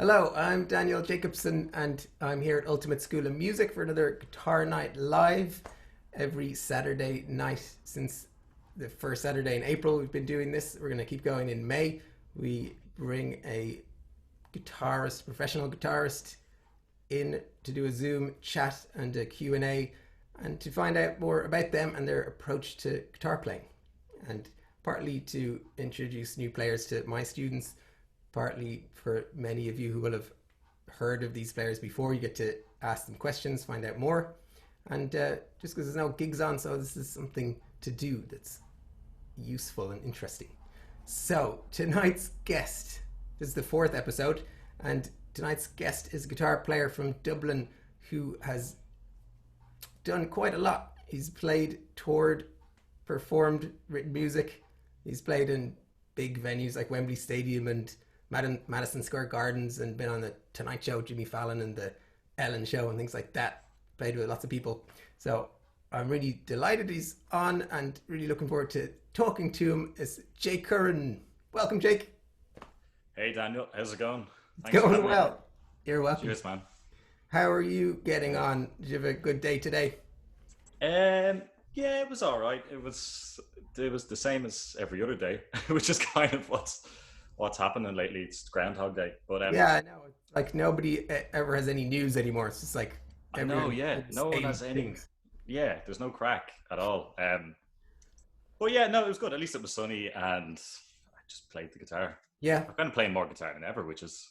Hello, I'm Daniel Jacobson, and I'm here at Ultimate School of Music for another Guitar Night Live every Saturday night since the first Saturday in April. We've been doing this. We're going to keep going in May. We bring a guitarist, professional guitarist, in to do a Zoom chat and a Q&A and to find out more about them and their approach to guitar playing, and partly to introduce new players to my students, partly for many of you who will have heard of these players before. You get to ask them questions, find out more, and just because there's no gigs on, so this is something to do that's useful and interesting. So tonight's guest, this is the fourth episode, and tonight's guest is a guitar player from Dublin who has done quite a lot. He's played, toured, performed, written music. He's played in big venues like Wembley Stadium and Madison Square Gardens, and been on the Tonight Show, Jimmy Fallon and the Ellen Show and things like that. Played with lots of people. So I'm really delighted he's on and really looking forward to talking to him. It's Jake Curran. Welcome, Jake. Hey Daniel, how's it going? Thanks going well. Me. You're welcome. Cheers, man. How are you getting on? Did you have a good day today? Yeah, it was all right. It was the same as every other day, which is kind of what's happening lately. It's Groundhog Day, but yeah, I know. Like nobody ever has any news anymore. It's just like I know. Yeah, no one has any. Things. Yeah, there's no crack at all. But yeah, no, it was good. At least it was sunny, and I just played the guitar. Yeah, I'm kind of playing more guitar than ever, which is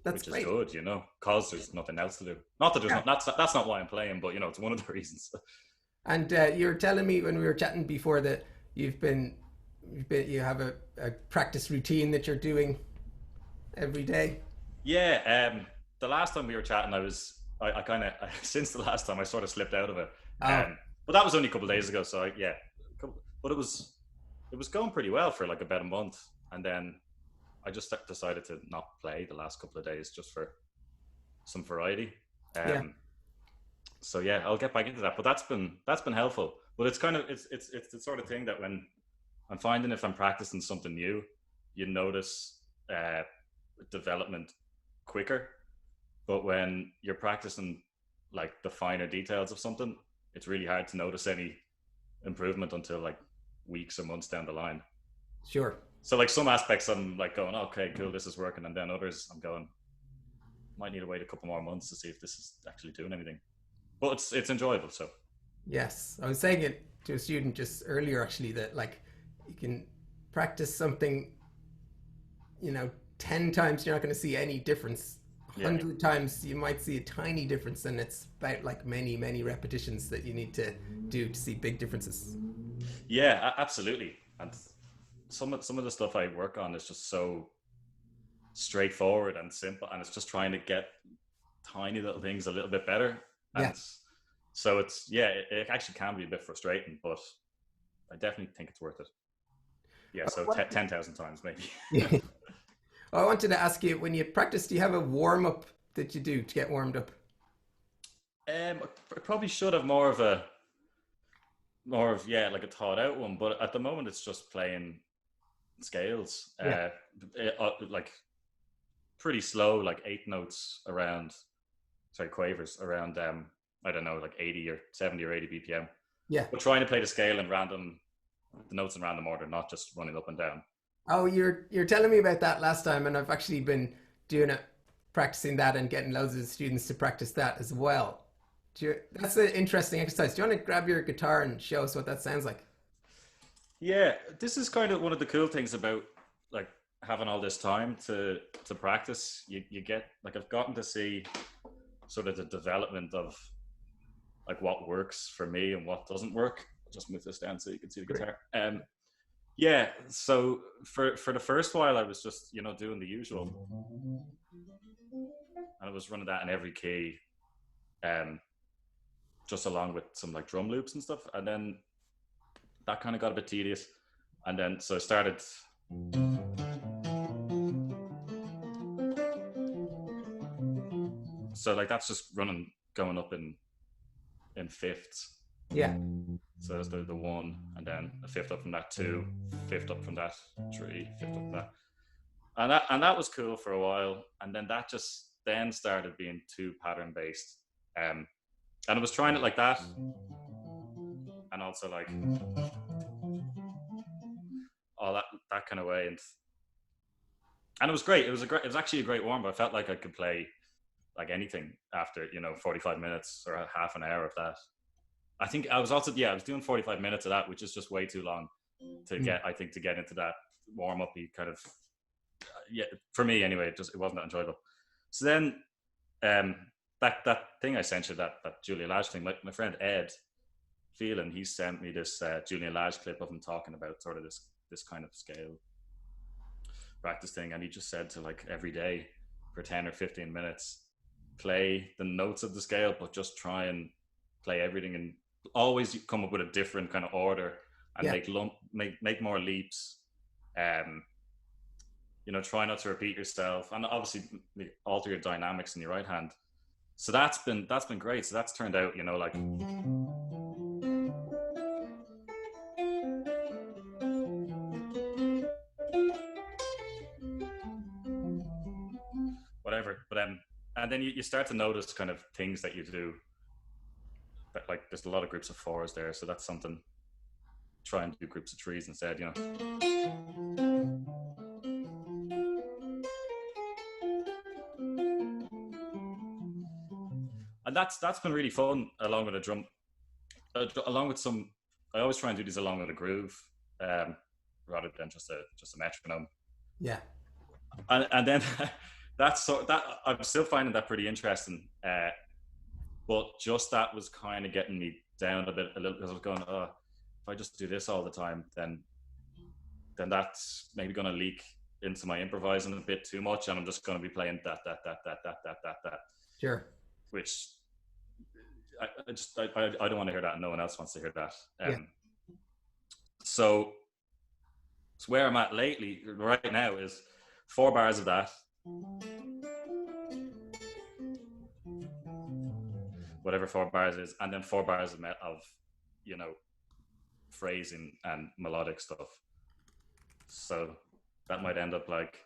great. Good, you know, because there's nothing else to do. Not that there's that's not why I'm playing, but you know, it's one of the reasons. And you were telling me when we were chatting before that you have a practice routine that you're doing every day. Yeah, the last time we were chatting, I kind of since the last time I sort of slipped out of it. But that was only a couple of days ago, so yeah. But it was going pretty well for like about a month, and then I just decided to not play the last couple of days just for some variety. So yeah, I'll get back into that. But that's been helpful. But it's kind of it's the sort of thing that when I'm finding if I'm practicing something new, you notice development quicker. But when you're practicing like the finer details of something, it's really hard to notice any improvement until like weeks or months down the line. Sure. So like some aspects I'm like going, okay, cool, this is working, and then others I'm going, might need to wait a couple more months to see if this is actually doing anything. But it's enjoyable. So yes, I was saying it to a student just earlier actually, that like you can practice something, 10 times you're not going to see any difference. 100 times you might see a tiny difference, and it's about like many repetitions that you need to do to see big differences. Yeah, absolutely. And some of the stuff I work on is just so straightforward and simple, and it's just trying to get tiny little things a little bit better. And so it actually can be a bit frustrating, but I definitely think it's worth it. Yeah, so 10,000 times maybe. Yeah. Well, I wanted to ask you, when you practice, do you have a warm-up that you do to get warmed up? I probably should have more of like a thought out one, but at the moment it's just playing scales, like pretty slow, like 8 notes around, quavers around, I don't know, like 80 or 70 or 80 BPM. Yeah. But trying to play the scale in the notes in random order, not just running up and down. Oh, you're telling me about that last time, and I've actually been doing it, practicing that and getting loads of students to practice that as well. That's an interesting exercise. Do you want to grab your guitar and show us what that sounds like? Yeah, this is kind of one of the cool things about like having all this time to practice. You get like, I've gotten to see sort of the development of like what works for me and what doesn't work. I'll just move this down so you can see the guitar. Yeah, so for the first while I was just, doing the usual, and I was running that in every key, just along with some like drum loops and stuff, and then that kind of got a bit tedious, and then so I started so like that's just going up in fifths. Yeah. So that's the 1, and then a fifth up from that, 2, fifth up from that, 3, fifth up from that. and that was cool for a while, and then that just then started being too pattern based, and I was trying it like that, and also like all that kind of way, and it was great. It was actually a great warm. I felt like I could play like anything after 45 minutes or a half an hour of that. I think I was also I was doing 45 minutes of that, which is just way too long to get into that warm up kind of for me anyway. It wasn't that enjoyable. So then that thing I sent you, that Julian Lage thing, my friend Ed Phelan, he sent me this Julian Lage clip of him talking about sort of this kind of scale practice thing, and he just said to like every day for 10 or 15 minutes play the notes of the scale, but just try and play everything and always come up with a different kind of order and make more leaps. Try not to repeat yourself, and obviously alter your dynamics in your right hand. So that's been great. So that's turned out, like whatever. But and then you start to notice kind of things that you do. That, like, there's a lot of groups of fours there, so that's something. Try and do groups of threes instead, And that's been really fun, along with a drum, along with some. I always try and do these along with a groove, rather than just a metronome. Yeah. And then that I'm still finding that pretty interesting. But just that was kind of getting me down a little, because I was going, if I just do this all the time, then that's maybe going to leak into my improvising a bit too much, and I'm just going to be playing that. Sure. Which I don't want to hear that, and no one else wants to hear that. So where I'm at lately, right now, is 4 bars of that, whatever 4 bars is, and then 4 bars of phrasing and melodic stuff. So that might end up like.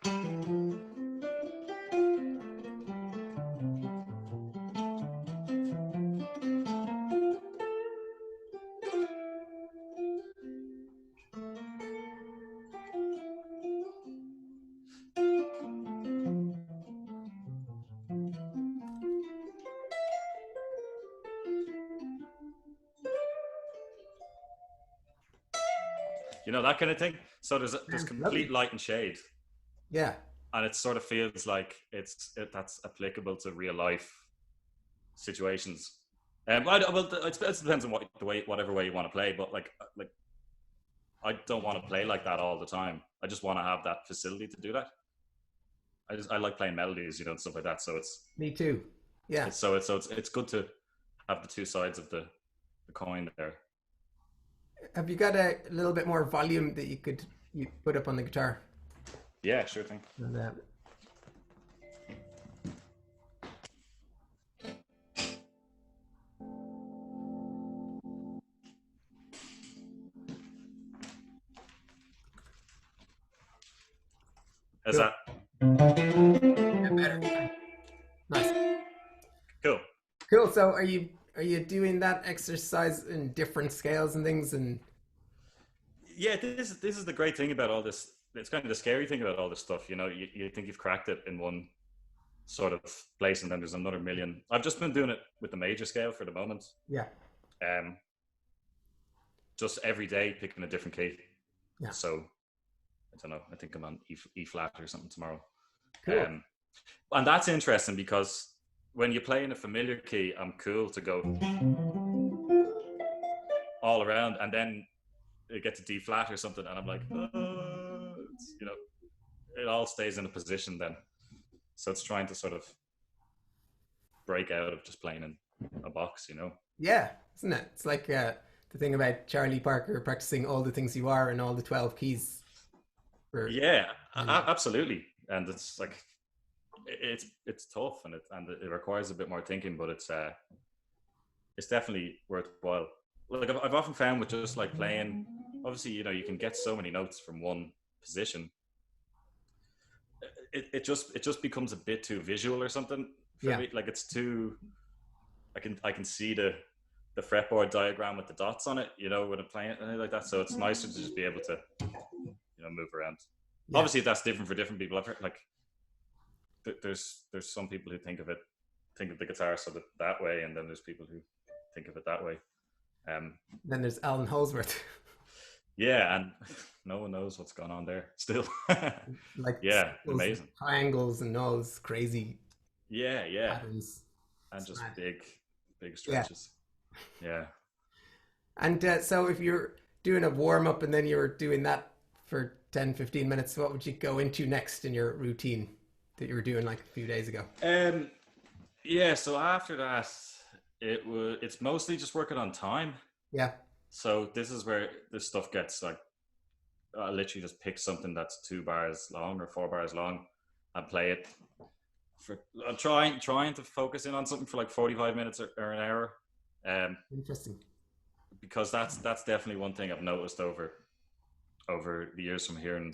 That kind of thing. So there's complete light and shade. Yeah. And it sort of feels like that's applicable to real life situations. It depends on whatever way you want to play. But like I don't want to play like that all the time. I just want to have that facility to do that. I like playing melodies, and stuff like that. So it's me too. Yeah. So it's good to have the two sides of the coin there. Have you got a little bit more volume that you put up on the guitar? Yeah, sure thing. And, How's that? Better. Nice. Cool. So are you doing that exercise in different scales and things? And yeah, this is the great thing about all this. It's kind of the scary thing about all this stuff. You think you've cracked it in one sort of place, and then there's another million. I've just been doing it with the major scale for the moment. Yeah. Just every day picking a different key. Yeah. So I don't know. I think I'm on E flat or something tomorrow. Cool. And that's interesting because when you play in a familiar key, I'm cool to go all around, and then it gets to D flat or something, and I'm like, it all stays in a position then. So it's trying to sort of break out of just playing in a box, Yeah, isn't it? It's like the thing about Charlie Parker practicing all the things you are and all the 12 keys. Absolutely. And it's like, it's tough, and it requires a bit more thinking, but it's definitely worthwhile. Like I've often found with just like playing, obviously, you can get so many notes from one position. it just becomes a bit too visual or something for me. Like it's too. I can see the fretboard diagram with the dots on it, when I'm playing it like that. So it's nicer to just be able to, move around. Yeah. Obviously, that's different for different people. I've heard like there's some people who think of the guitar sort of that way, and then there's people who think of it that way. Then there's Alan Holsworth. Yeah, and no one knows what's going on there still. Like amazing triangles and all those crazy patterns. And just big stretches. Yeah. And so if you're doing a warm-up and then you're doing that for 10-15 minutes, what would you go into next in your routine that you were doing like a few days ago? So after that it's mostly just working on time. Yeah. So this is where this stuff gets like, I literally just pick something that's 2 bars long or 4 bars long and play it for, I'm trying to focus in on something for like 45 minutes or an hour. Interesting. Because that's definitely one thing I've noticed over the years from hearing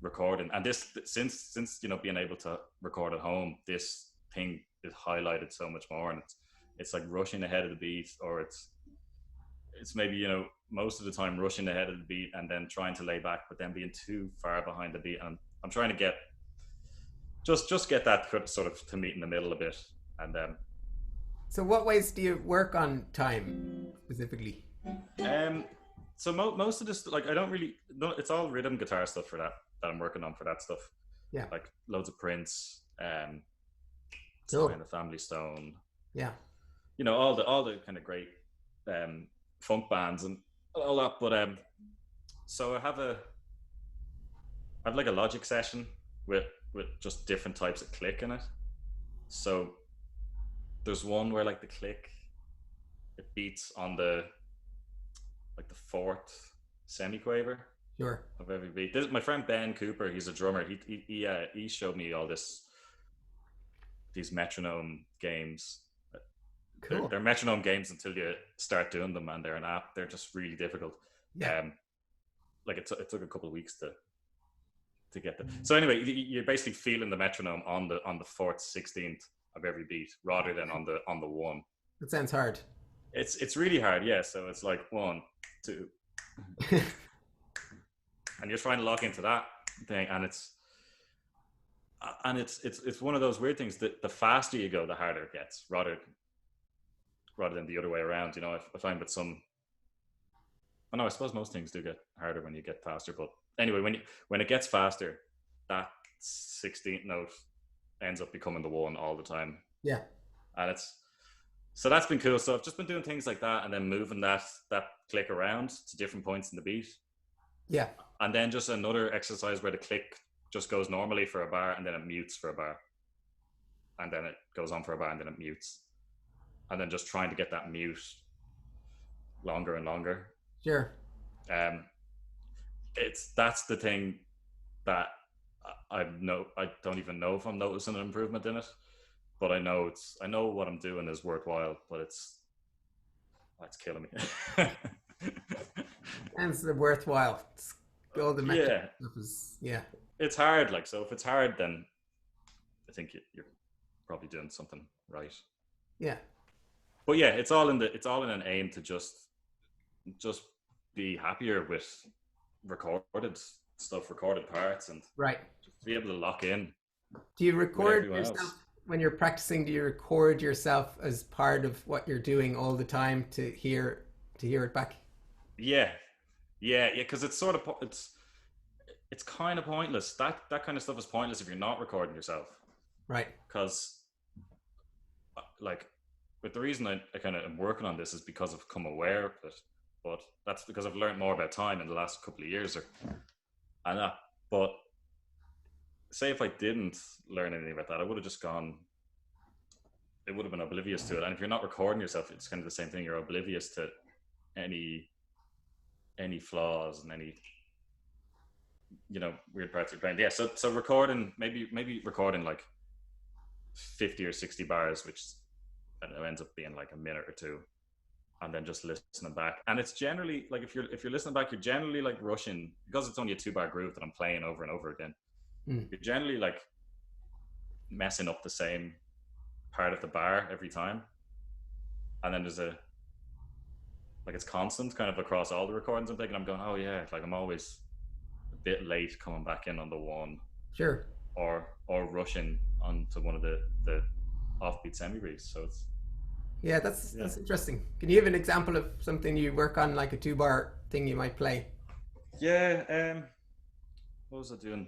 recording, and this since being able to record at home, this thing is highlighted so much more, and it's like rushing ahead of the beat, or it's maybe most of the time rushing ahead of the beat and then trying to lay back, but then being too far behind the beat, and I'm trying to get just get that sort of to meet in the middle a bit. And so what ways do you work on time specifically? So most of this, like, I don't really know, it's all rhythm guitar stuff for that I'm working on for that stuff. Yeah. Like loads of Prince, cool. And the Family Stone. Yeah. All the kind of great funk bands and all that. But so I have like a Logic session with just different types of click in it. So there's one where like the click, it beats on the 4th semiquaver. Sure. Of every beat. This is my friend Ben Cooper. He's a drummer. He showed me all these Metronome Games. Cool. They're Metronome Games until you start doing them, and they're an app. They're just really difficult. Yeah. Like it took a couple of weeks to get them. So anyway, you're basically feeling the metronome on the 4th, 16th of every beat, rather than on the 1. That sounds hard. It's really hard, yeah. So it's like 1, 2, and you're trying to lock into that thing, and it's one of those weird things that the faster you go, the harder it gets, rather than the other way around. I find with some, I suppose most things do get harder when you get faster, but anyway, when it gets faster, that 16th note ends up becoming the 1 all the time. Yeah. And so that's been cool. So I've just been doing things like that, and then moving that click around to different points in the beat. Yeah. And then just another exercise where the click just goes normally for a bar, and then it mutes for a bar. And then it goes on for a bar, and then it mutes. And then just trying to get that mute longer and longer. Sure. That's the thing that I don't even know if I'm noticing an improvement in it, but I know what I'm doing is worthwhile, but it's killing me. And it's worthwhile. All the metric stuff is, it's hard. Like, so if it's hard, then I think you're probably doing something right. Yeah. But yeah, it's all in an aim to just be happier with recorded stuff, recorded parts, and right, just be able to lock in. Do you record yourself when you're practicing? Do you record yourself as part of what you're doing all the time to hear it back? Yeah. Because it's sort of it's kind of pointless. That kind of stuff is pointless if you're not recording yourself. Right. Because but the reason I kind of am working on this is because I've become aware of it. But that's because I've learned more about time in the last couple of years. But say if I didn't learn anything about that, I would have just gone. It would have been oblivious to it. And if you're not recording yourself, it's kind of the same thing. You're oblivious to any flaws and any weird parts of your brain. Yeah. So recording, maybe recording like 50 or 60 bars, which ends up being like a minute or two, and then just listening back. And it's generally like if you're listening back, you're generally like rushing, because it's only a 2-bar groove that I'm playing over and over again. you're generally like messing up the same part of the bar every time, and then there's a like it's constant kind of across all the recordings I'm taking. I'm going, oh yeah, like I'm always a bit late coming back in on the one, Sure. or rushing onto one of the offbeat semi breeze. So it's Yeah, yeah. that's interesting. Can you give an example of something you work on, like a 2 bar thing you might play? Yeah, what was I doing?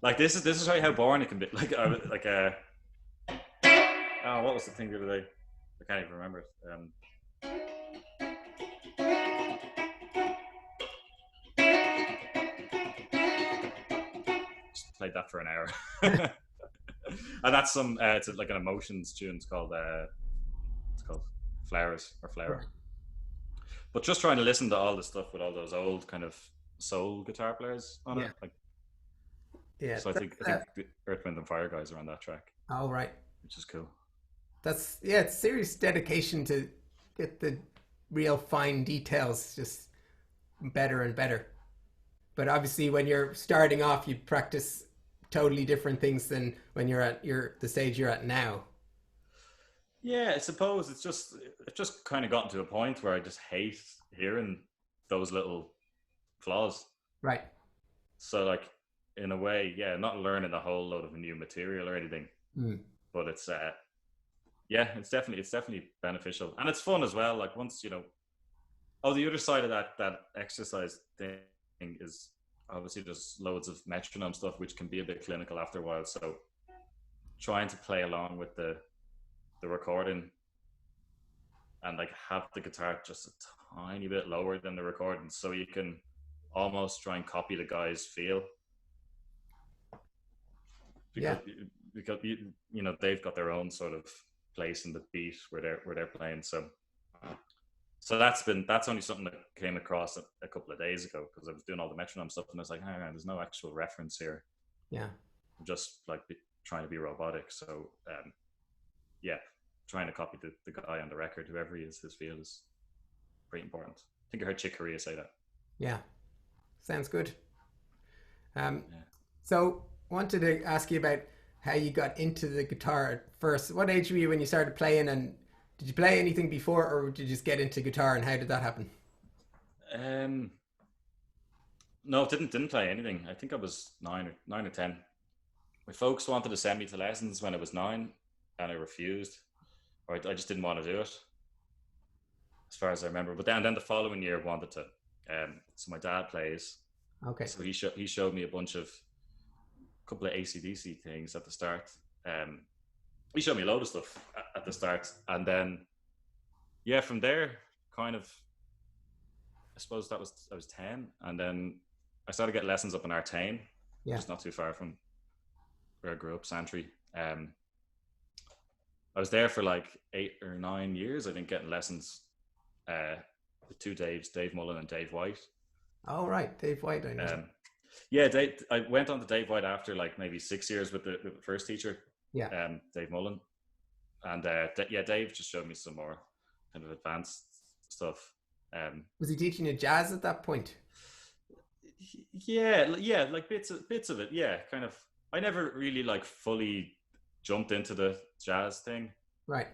Like this is how boring it can be. Like I was like oh, what was the thing the other day? I can't even remember it. Just played that for an hour, and that's some. It's like an emotions tune. It's called Flowers or Flower. Right. But just trying to listen to all the stuff with all those old kind of soul guitar players on Yeah. it. Like, Yeah. so I think the Earth, Wind and Fire guys are on that track, All right. which is cool. That's yeah. It's serious dedication to get the real fine details just better and better. But obviously, when you're starting off, you practice totally different things than when you're at the stage you're at now. Yeah, I suppose it's just kind of gotten to a point where I just hate hearing those little flaws. Right. So like in a way, yeah, not learning a whole load of new material or anything, Mm. but it's yeah, it's definitely beneficial and it's fun as well. Like once oh, the other side of that exercise thing is obviously there's loads of metronome stuff which can be a bit clinical after a while. So trying to play along with the recording and like have the guitar just a tiny bit lower than the recording so you can almost try and copy the guy's feel Yeah. because they've got their own sort of place in the beat where they're playing. So that's only something that came across a couple of days ago because I was doing all the metronome stuff and I was like, hang on, there's no actual reference here. Yeah. I'm just like trying to be robotic. So yeah, trying to copy the guy on the record, whoever he is, his feel is pretty important. I think I heard Chick Corea say that. Yeah. Sounds good. Yeah. So wanted to ask you about how you got into the guitar at first. What age were you when you started playing, and did you play anything before, or did you just get into guitar, and how did that happen? Um, no, didn't play anything. I think I was nine or 10. My folks wanted to send me to lessons when I was 9, and I refused, or I just didn't want to do it, as far as I remember. But then the following year wanted to. So my dad plays, Okay. so he showed me a couple of ACDC things at the start. He showed me a load of stuff at the start, and then yeah, from there, kind of, I suppose I was 10, and then I started getting lessons up in Artane, Yeah. just not too far from where I grew up, Santry. I was there for like 8 or 9 years. I think getting lessons with two Daves, Dave Mullen and Dave White. All right, Dave White, I know. Yeah, I went on to Dave White after like maybe 6 years with the first teacher, Yeah. Dave Mullen, and yeah, Dave just showed me some more kind of advanced stuff. Was he teaching you jazz at that point? Yeah, like bits of it. Yeah, kind of. I never really like fully jumped into the jazz thing. Right.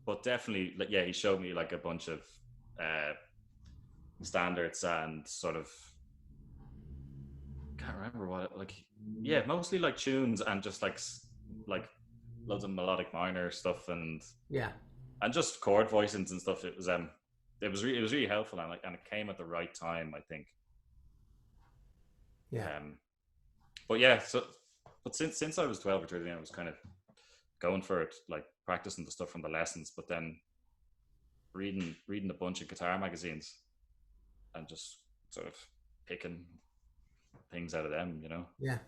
But definitely, like, yeah, he showed me like a bunch of standards and sort of can't remember what like yeah, mostly like tunes and just like loads of melodic minor stuff and Yeah. just chord voicings and stuff. It was really helpful and it came at the right time, I think. Yeah. But yeah, but since I was 12 or 13, I was kind of going for it, like practicing the stuff from the lessons, but then reading a bunch of guitar magazines and just sort of picking things out of them, you know. Yeah.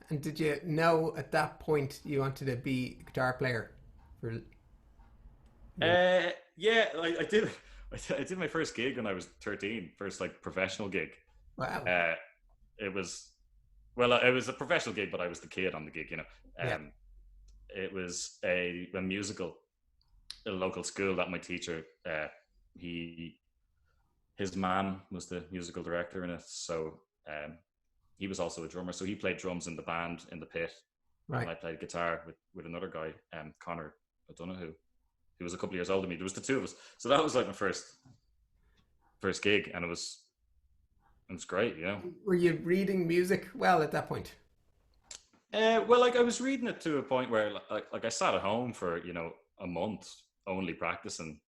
And did you know at that point you wanted to be a guitar player? For Yeah, I did. I did my first gig when I was 13, first like professional gig. wow. It was it was a professional gig, but I was the kid on the gig, you know. Yeah. It was a musical at a local school that my teacher, his mom was the musical director in it. So he was also a drummer, so he played drums in the band in the pit, and Right. I played guitar with another guy, Connor. I don't know who was a couple of years older than me. There was the two of us, so that was like my first gig, and it was great, you know. Were you reading music well at that point? Well, like I was reading it to a point where like I sat at home for a month only practicing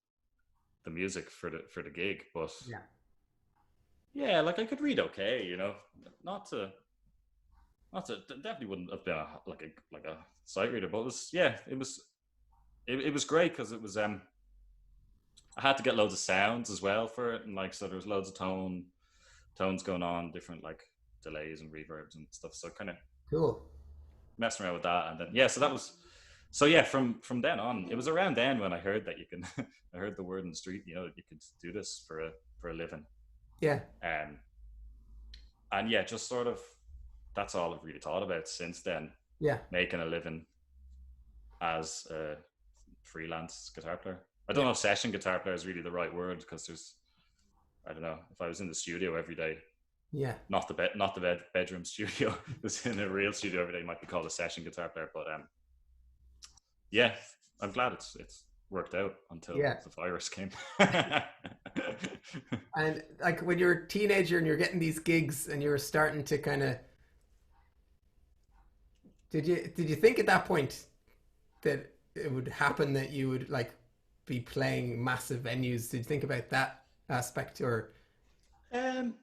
the music for the gig, but Yeah. yeah, like I could read okay, not to definitely wouldn't have been like a sight reader, but it was great because it was I had to get loads of sounds as well for it, and like so there was loads of tones going on, different like delays and reverbs and stuff. So kind of Cool. messing around with that, and then yeah, so that was so yeah. From then on, it was around then when I heard that you can. I heard the word in the street, that you could do this for a living, Yeah. um, and yeah, just sort of that's all I've really thought about since then. Yeah. Making a living as a freelance guitar player. I don't Yeah. know if session guitar player is really the right word because I don't know if I was in the studio every day, Yeah. not the bedroom studio, was in a real studio every day, might be called a session guitar player. But yeah, I'm glad it's worked out until Yeah. the virus came. And like when you're a teenager and you're getting these gigs and you were starting to kind of, did you think at that point that it would happen that you would like be playing massive venues? Did you think about that aspect or? um,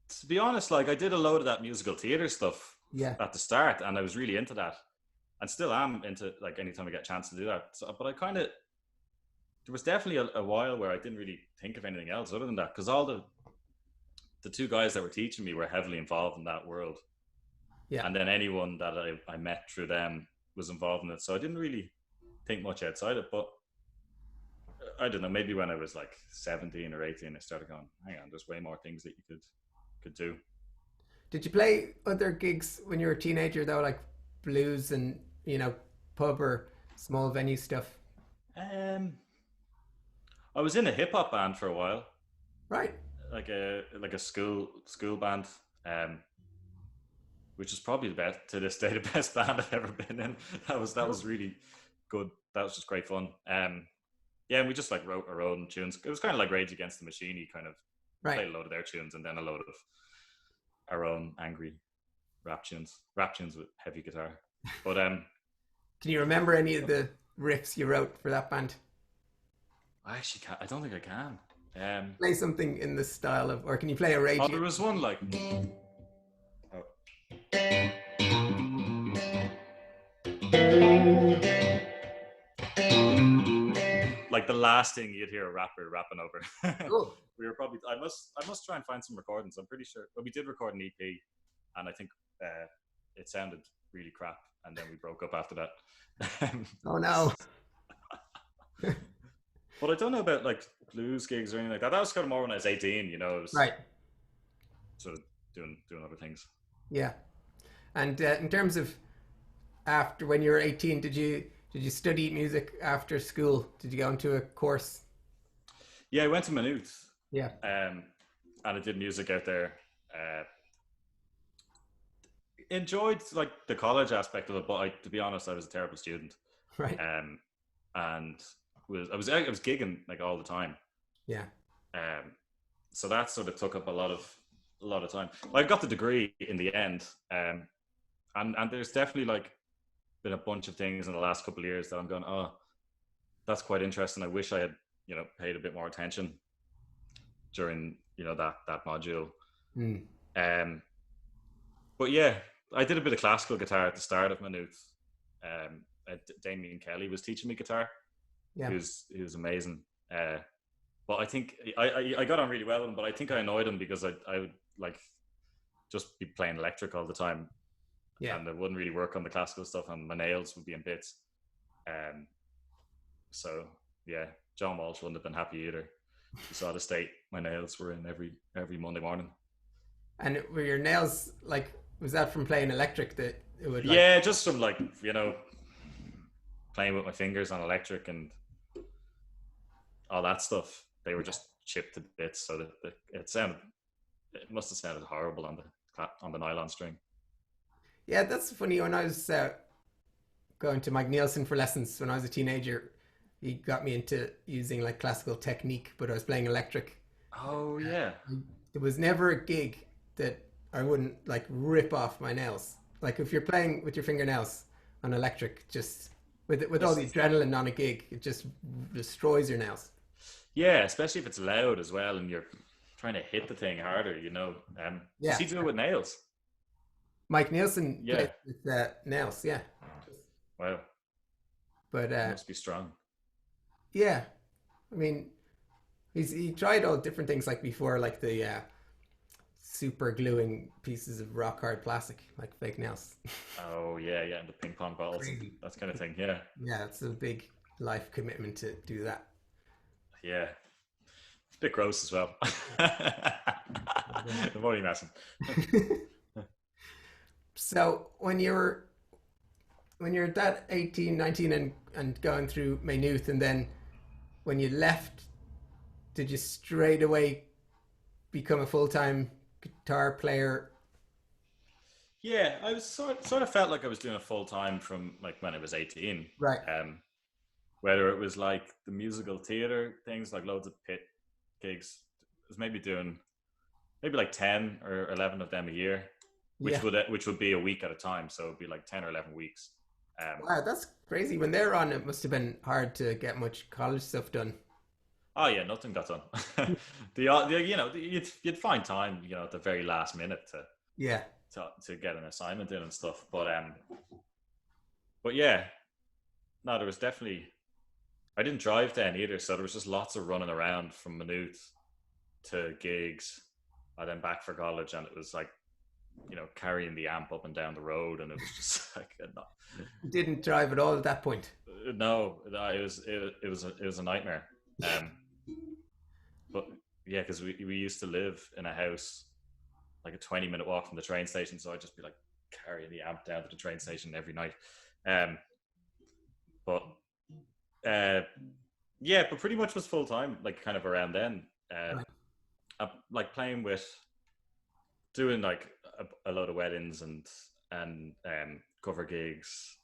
to be honest, like I did a load of that musical theater stuff Yeah. at the start, and I was really into that, and still am into like anytime I get a chance to do that. So, but I kind of there was definitely a while where I didn't really think of anything else other than that because all the two guys that were teaching me were heavily involved in that world, Yeah. and then anyone that I met through them was involved in it. So I didn't really think much outside it. But I don't know, maybe when I was like 17 or 18, I started going, hang on, there's way more things that you could do. Did you play other gigs when you were a teenager though, like blues and pub or small venue stuff? Um, I was in a hip hop band for a while, Right. like a school band, um, which is probably the best to this day, the best band I've ever been in. That was really good. That was just great fun. Yeah, and we just like wrote our own tunes. It was kind of like Rage Against the Machine. You kind of Right. played a load of their tunes and then a load of our own angry rap tunes with heavy guitar. But Can you remember any of the riffs you wrote for that band? I actually can't. I don't think I can. Play something in the style of, or can you play a Rage? Oh, there was one like. Oh. Like the last thing you'd hear a rapper rapping over. Cool. We were probably. I must try and find some recordings. I'm pretty sure. Well, we did record an EP, and I think it sounded really crap, and then we broke up after that. Oh no. But I don't know about like blues gigs or anything like that. That was kind of more when I was 18. It was Right. sort of doing other things. Yeah. And in terms of after when you were 18, did you study music after school? Did you go into a course? Yeah, I went to Maynooth, Yeah. and I did music out there. Uh, Enjoyed like the college aspect of it, but to be honest, I was a terrible student. Right. And I was gigging like all the time. Yeah. So that sort of took up a lot of time. Well, I got the degree in the end, and there's definitely like been a bunch of things in the last couple of years that I'm going, oh, that's quite interesting. I wish I had paid a bit more attention during that module. But yeah, I did a bit of classical guitar at the start of Maynooth. Damien Kelly was teaching me guitar. Yeah. He was amazing. But I think I got on really well with him, but I think I annoyed him because I would like just be playing electric all the time. Yeah. And I wouldn't really work on the classical stuff, and my nails would be in bits. So yeah, John Walsh wouldn't have been happy either. He saw the state my nails were in every Monday morning. And were your nails like, was that from playing electric that it would like... Yeah, just from like, playing with my fingers on electric and all that stuff. They were just chipped to bits, so that it must have sounded horrible on the on the nylon string. Yeah, that's funny. When I was going to Mike Nielsen for lessons when I was a teenager, he got me into using like classical technique, but I was playing electric. Oh yeah. There was never a gig that I wouldn't like rip off my nails. Like if you're playing with your fingernails on electric, just with all the adrenaline on a gig, it just destroys your nails. Yeah, especially if it's loud as well, and you're trying to hit the thing harder. Does Yeah, he do it with nails? Mike Nielsen Yeah. plays with nails. Yeah, Wow, but he must be strong. yeah, I mean, he tried all different things like before, like the super gluing pieces of rock hard plastic, like fake nails. Oh yeah, yeah, and the ping pong balls and Crazy. that kind of thing. Yeah, Yeah, it's a big life commitment to do that. yeah. It's a bit gross as well. The body messing. So when you're that 18, 19 and going through Maynooth and then when you left, did you straight away become a full-time guitar player? Yeah, I was sort of felt like I was doing it full time from like when I was 18. Right. Um, Whether it was like the musical theater things, like loads of pit gigs, I was maybe doing maybe like 10 or 11 of them a year, Yeah. which would be a week at a time, so it'd be like 10 or 11 weeks. Wow, that's crazy. When they're on, it must have been hard to get much college stuff done. Oh yeah, nothing got done. You'd find time, at the very last minute Yeah. to get an assignment in and stuff. But yeah, no, there was definitely. I didn't drive then either, so there was just lots of running around from Maynooth to gigs, and then back for college, and it was like, carrying the amp up and down the road, and it was just like, You didn't drive at all at that point. no, it was a nightmare. Um, but yeah, because we used to live in a house like a 20-minute walk from the train station, so I'd just be like carrying the amp down to the train station every night. Um, but uh, yeah, but pretty much was full time, like kind of around then. Right. Like playing with, doing like a load of weddings and cover gigs,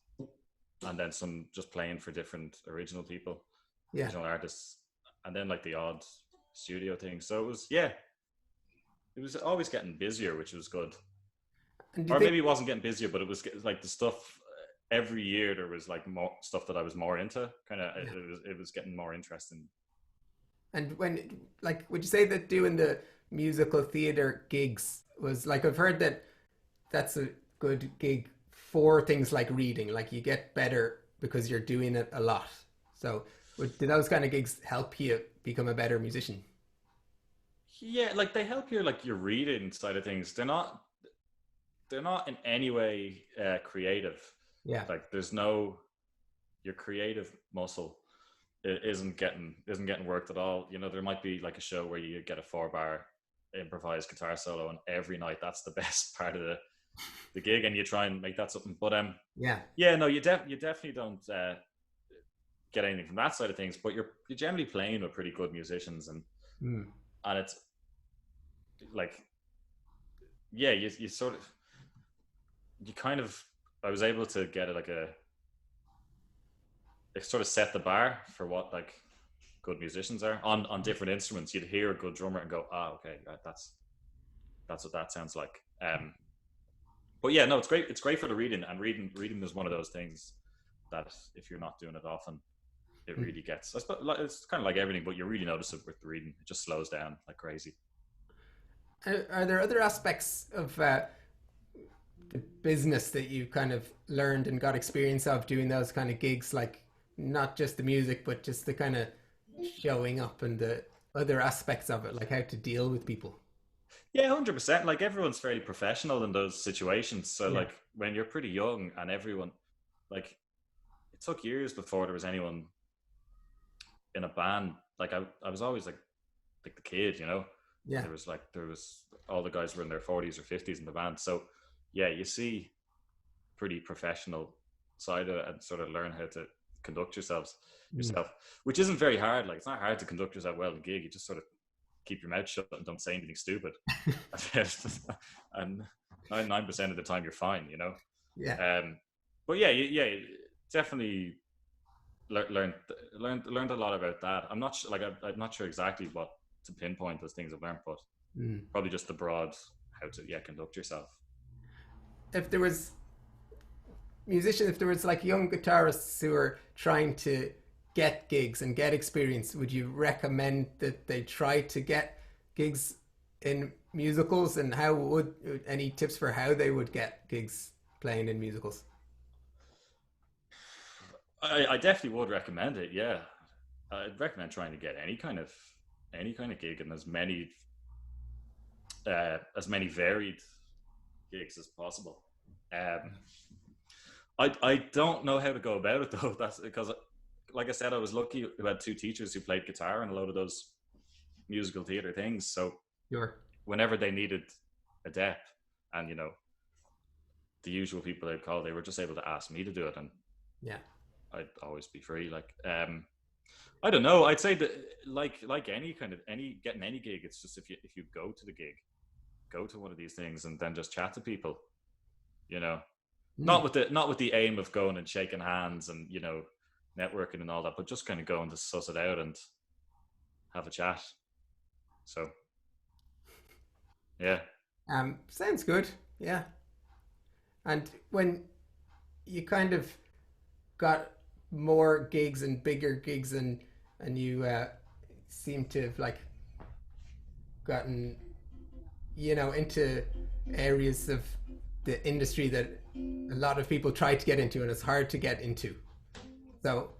and then some just playing for different original people, Yeah. original artists, and then like the odd studio thing. So it was always getting busier, which was good. And do you Or think, maybe it wasn't getting busier, but it was like the stuff. Every year there was like more stuff that I was more into. Kind of, yeah. it was getting more interesting. And when, like, would you say that doing the musical theater gigs was like, I've heard that that's a good gig for things like reading, like you get better because you're doing it a lot. So, do those kind of gigs help you become a better musician? Yeah, like they help your reading side of things. They're not in any way creative. Yeah. Like there's no your creative muscle isn't getting worked at all. There might be like a show where you get a 4-bar improvised guitar solo, and every night that's the best part of the gig, and you try and make that something. But Yeah. yeah, no, you definitely don't get anything from that side of things. But you're generally playing with pretty good musicians, and Mm. and it's like, yeah, you sort of, you kind of, I was able to get it sort of set the bar for what like good musicians are on different instruments. You'd hear a good drummer and go, okay, that's what that sounds like. But yeah, no, it's great. It's great for the reading, and reading is one of those things that if you're not doing it often, it Mm. really gets. I suppose it's kind of like everything, but you really notice it with the reading. It just slows down like crazy. Are there other aspects of the business that you kind of learned and got experience of doing those kind of gigs, like not just the music, but just the kind of showing up and the other aspects of it, like how to deal with people? Yeah, 100%. Like everyone's fairly professional in those situations. So Yeah. like when you're pretty young and everyone, like, it took years before there was anyone in a band. Like I was always like the kid, Yeah. There was all the guys were in their 40s or 50s in the band. So yeah, you see pretty professional side of it and sort of learn how to conduct Mm. yourself, which isn't very hard. Like it's not hard to conduct yourself well in a gig. You just sort of keep your mouth shut and don't say anything stupid. and 99% of the time you're fine, you know. Yeah. But yeah, definitely learned a lot about that. I'm not like I'm not sure exactly what to pinpoint as things I've learned, but probably just the broad how to conduct yourself. If there was if there was like young guitarists who are trying to get gigs and get experience, would you recommend that they try to get gigs in musicals? And how would any tips for how they would get gigs playing in musicals? I definitely would recommend it. Yeah, I'd recommend trying to get any kind of gig and as many varied gigs as possible. Um, I don't know how to go about it though. That's because, like I said, I was lucky who had two teachers who played guitar and a load of those musical theater things. So Sure. whenever they needed a dep, and the usual people they'd call, they were just able to ask me to do it, and Yeah. I'd always be free. Like, I don't know. I'd say that like any kind of getting any gig, it's just if you go to the gig, go to one of these things, and then just chat to people. You know, Mm. not with the aim of going and shaking hands and networking and all that, but just kind of going to suss it out and have a chat. So yeah. Sounds good. Yeah. And when you kind of got more gigs and bigger gigs, and you seem to have like gotten into areas of the industry that a lot of people try to get into and it's hard to get into. So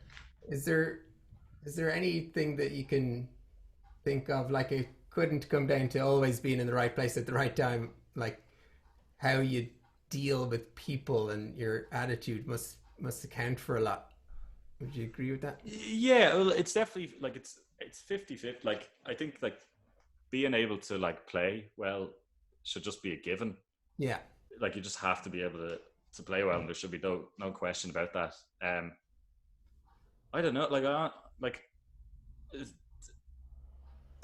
is there anything that you can think of, like, it couldn't come down to always being in the right place at the right time, like how you deal with people and your attitude must account for a lot? Would you agree with that? Yeah, well, it's definitely like it's 50-50. Like, I think like being able to like play well should just be a given. Yeah. Like, you just have to be able to play well, and there should be no question about that. I don't know, like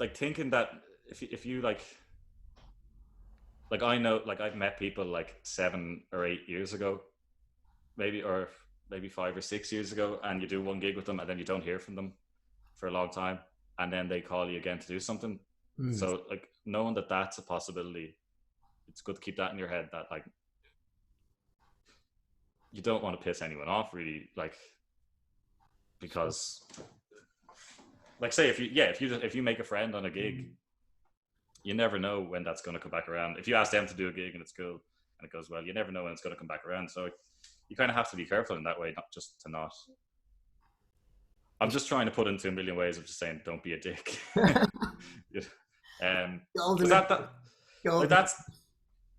like thinking that if you like I know, like I've met people like 7 or 8 years ago, maybe, or maybe 5 or 6 years ago, and you do one gig with them and then you don't hear from them for a long time, and then they call you again to do something. Mm. So like, knowing that that's a possibility, it's good to keep that in your head, that like you don't want to piss anyone off really, like, Sure. because like, say if you make a friend on a gig, you never know when that's going to come back around. If you ask them to do a gig and it's cool and it goes well, you never know when it's going to come back around. So you kind of have to be careful in that way, not just to not. I'm just trying to put into a million ways of just saying, don't be a dick. The Because ultimate, the like ultimate. that's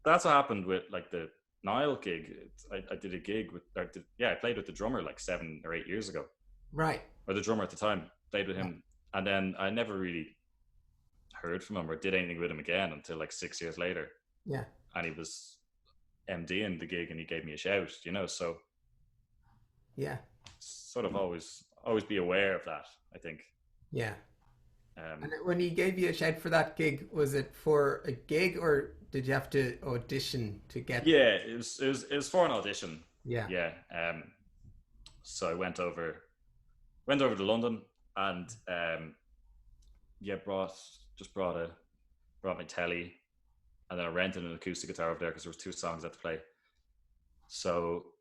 what happened with like the Nile gig. I did a gig with, I played with the drummer like 7 or 8 years ago, Right. or the drummer at the time, played with him, and then I never really heard from him or did anything with him again until like 6 years later, Yeah. and he was MDing the gig and he gave me a shout, so Yeah. sort of always be aware of that, I think. Yeah. um And when he gave you a shout for that gig, was it for a gig or did you have to audition to get? yeah, it was for an audition. Yeah. Yeah. So I went over to London, and yeah, brought my telly, and then I rented an acoustic guitar over there because there was 2 songs I had to play. So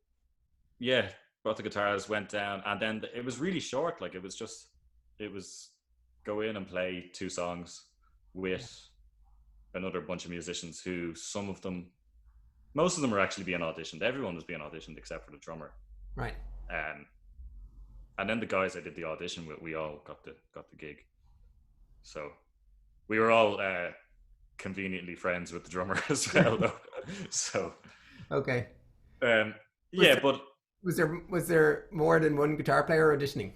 yeah, brought the guitars, went down, and then it was really short. Like, it was go in and play 2 songs with another bunch of musicians who most of them were actually being auditioned. Everyone was being auditioned except for the drummer. Right. Um, and then the guys I did the audition with, we all got the gig. So we were all conveniently friends with the drummer as well, though. So Okay. um, Was yeah, there but was there more than one guitar player auditioning?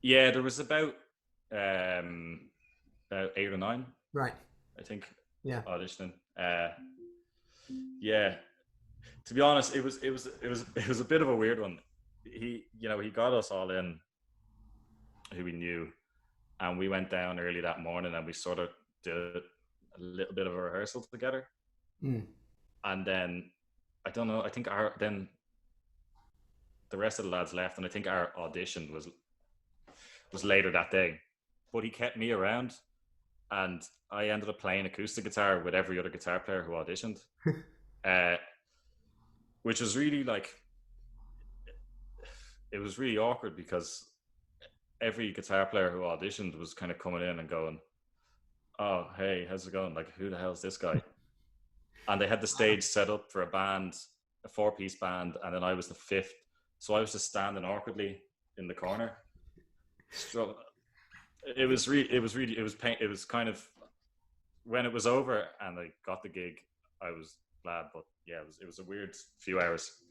yeah, there was about 8 or 9, Right. I think, Yeah. auditioning. Yeah, to be honest, it was a bit of a weird one. He got us all in, who we knew, and we went down early that morning and we sort of did a little bit of a rehearsal together. Mm. And then I don't know. I think then the rest of the lads left, and I think our audition was later that day. But he kept me around, and I ended up playing acoustic guitar with every other guitar player who auditioned, uh, which was really like, it was really awkward because every guitar player who auditioned was kind of coming in and going, "Oh, hey, how's it going? Like, who the hell's this guy?" And they had the stage set up for a band, a 4-piece band, and then I was the fifth, so I was just standing awkwardly in the corner. It was kind of, when it was over and I got the gig, I was glad, but yeah, it was a weird few hours.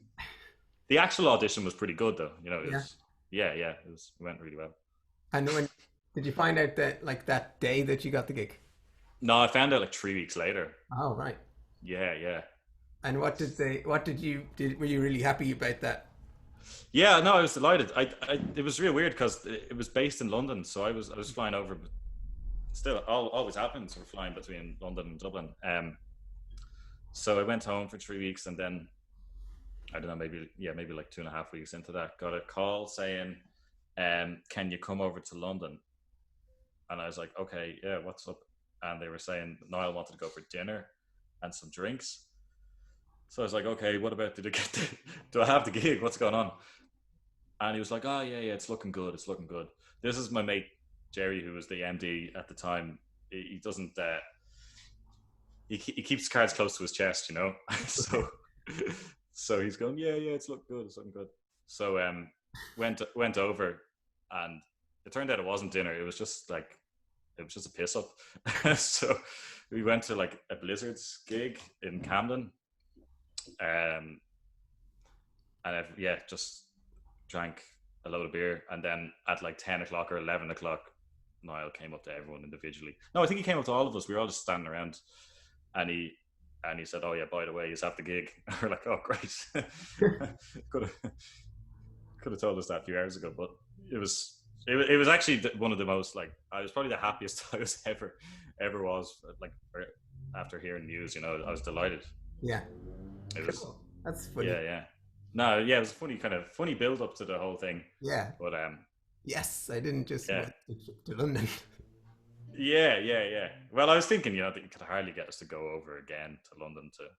The actual audition was pretty good though, you know. It went really well. And when did you find out that like that day that you got the gig? No, I found out like 3 weeks later. Oh, right. Yeah. And were you really happy about that? Yeah, no, I was delighted. It was real weird because it was based in London, so I was flying over, but still, always happens. We're flying between London and Dublin. So I went home for 3 weeks, and then I don't know, maybe like 2.5 weeks into that, got a call saying, "Can you come over to London?" And I was like, "Okay, yeah, what's up?" And they were saying Niall wanted to go for dinner and some drinks. So I was like, "Okay, what about do I have the gig? What's going on?" And he was like, "Oh yeah, it's looking good. It's looking good." This is my mate Jerry, who was the MD at the time. He doesn't. He keeps cards close to his chest, you know. So he's going, "Yeah, it's looking good. It's looking good." So went over, and it turned out it wasn't dinner. It was just a piss up. So we went to like a Blizzards gig in Camden, and just drank a load of beer, and then at like 10 o'clock or 11 o'clock, Niall came up to everyone individually. No, I think he came up to all of us. We were all just standing around, and he said, "Oh yeah, by the way, you have the gig." We're like, "Oh great." could have told us that a few hours ago, but it was actually one of the most, like, I was probably the happiest I was ever was, like, after hearing news, you know. I was delighted. Yeah. It was, that's funny. Yeah. No, yeah, it was a funny build up to the whole thing. Yeah. But yes, I didn't just go to London. Yeah. Well, I was thinking, you know, that you could hardly get us to go over again to London to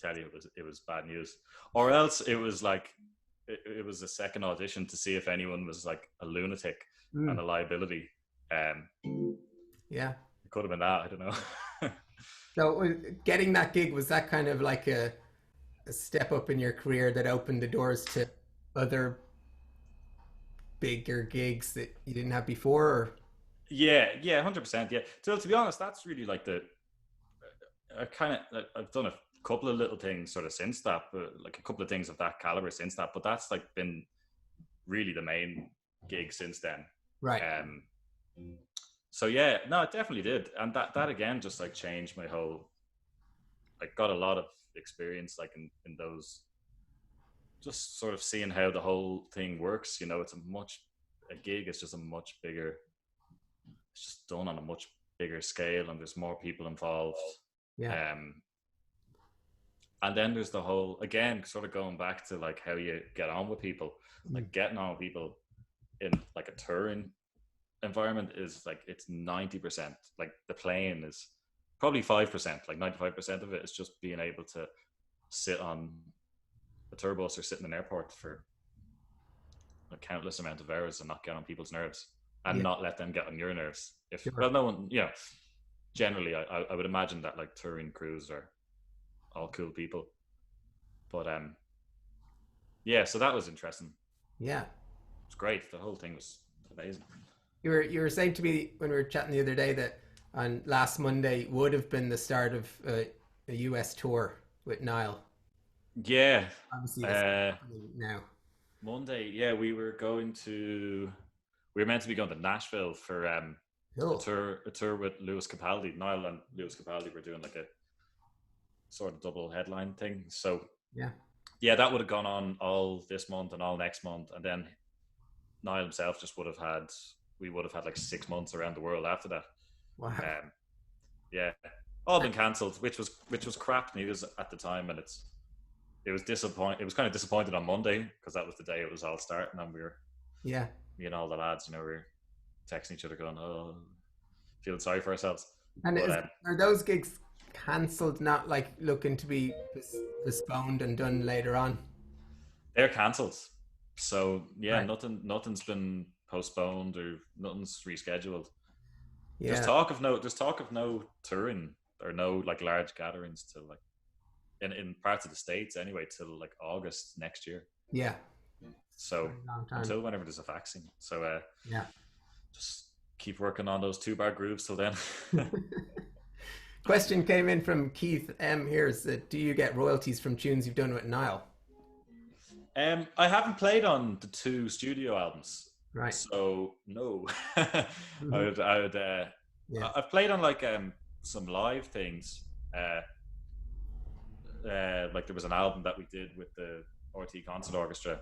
tell you it was bad news, or else it was like it was a second audition to see if anyone was like a lunatic and a liability. Yeah, it could have been that. I don't know. So getting that gig, was that kind of like a step up in your career that opened the doors to other bigger gigs that you didn't have before? Or? Yeah, 100%. Yeah. So to be honest, that's really like I've done a couple of little things sort of since that, but like a couple of things of that caliber since that. But that's like been really the main gig since then. Right. So yeah, no, it definitely did, and that again just like changed my whole. Like, got a lot of experience, like in those, just sort of seeing how the whole thing works. You know, a gig is just a much bigger. It's just done on a much bigger scale, and there's more people involved. Yeah. And then there's the whole, again, sort of going back to like how you get on with people, like getting on with people in like a touring environment is like, it's 90%. Like the playing is probably 5%. Like 95% of it is just being able to sit on a tour bus or sit in an airport for a countless amount of hours and not get on people's nerves, and not let them get on your nerves. Well, no one, you know, generally I would imagine that like touring crews are all cool people, but so that was interesting. Yeah, it's great. The whole thing was amazing. You were saying to me when we were chatting the other day that on last Monday would have been the start of a US tour with Niall. Yeah. Obviously now. Monday, yeah, we were meant to be going to Nashville for a tour with Lewis Capaldi. Niall and Lewis Capaldi were doing like a sort of double headline thing. So yeah, that would have gone on all this month and all next month, and then Niall himself just would have had like 6 months around the world after that. Wow. Yeah, all been cancelled, which was crap news at the time, and it was disappointing. It was kind of disappointed on Monday because that was the day it was all starting, and we were me and all the lads, we were texting each other going, "Oh, feeling sorry for ourselves." And But are those gigs cancelled, not like looking to be postponed and done later on? they're cancelled. So yeah, Right. nothing's been postponed or nothing's rescheduled. Yeah. There's talk of no touring or no like large gatherings till like in parts of the States anyway till like August next year. Yeah. So Very long time. until whenever there's a vaccine. So Yeah. just keep working on those 2-bar grooves till then. Question came in from Keith M. Here is that do you get royalties from tunes you've done with Niall? I haven't played on the 2 studio albums, Right. so no. Mhm. I would. Yeah. I've played on like some live things. Like there was an album that we did with the RT Concert Orchestra.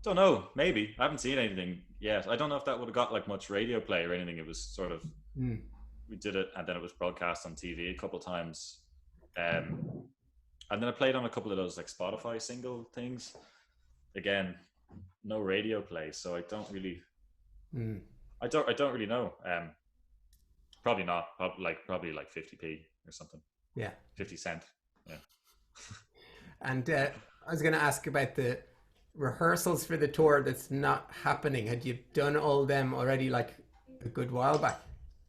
Don't know. Maybe I haven't seen anything yet. I don't know if that would have got like much radio play or anything. It was sort of we did it and then it was broadcast on TV a couple of times. And then I played on a couple of those like Spotify single things. Again, no radio play, so I don't really. I don't really know. Probably not. Probably like 50p or something. Yeah. 50 cent. Yeah. And I was going to ask about the rehearsals for the tour that's not happening. Had you done all them already like a good while back?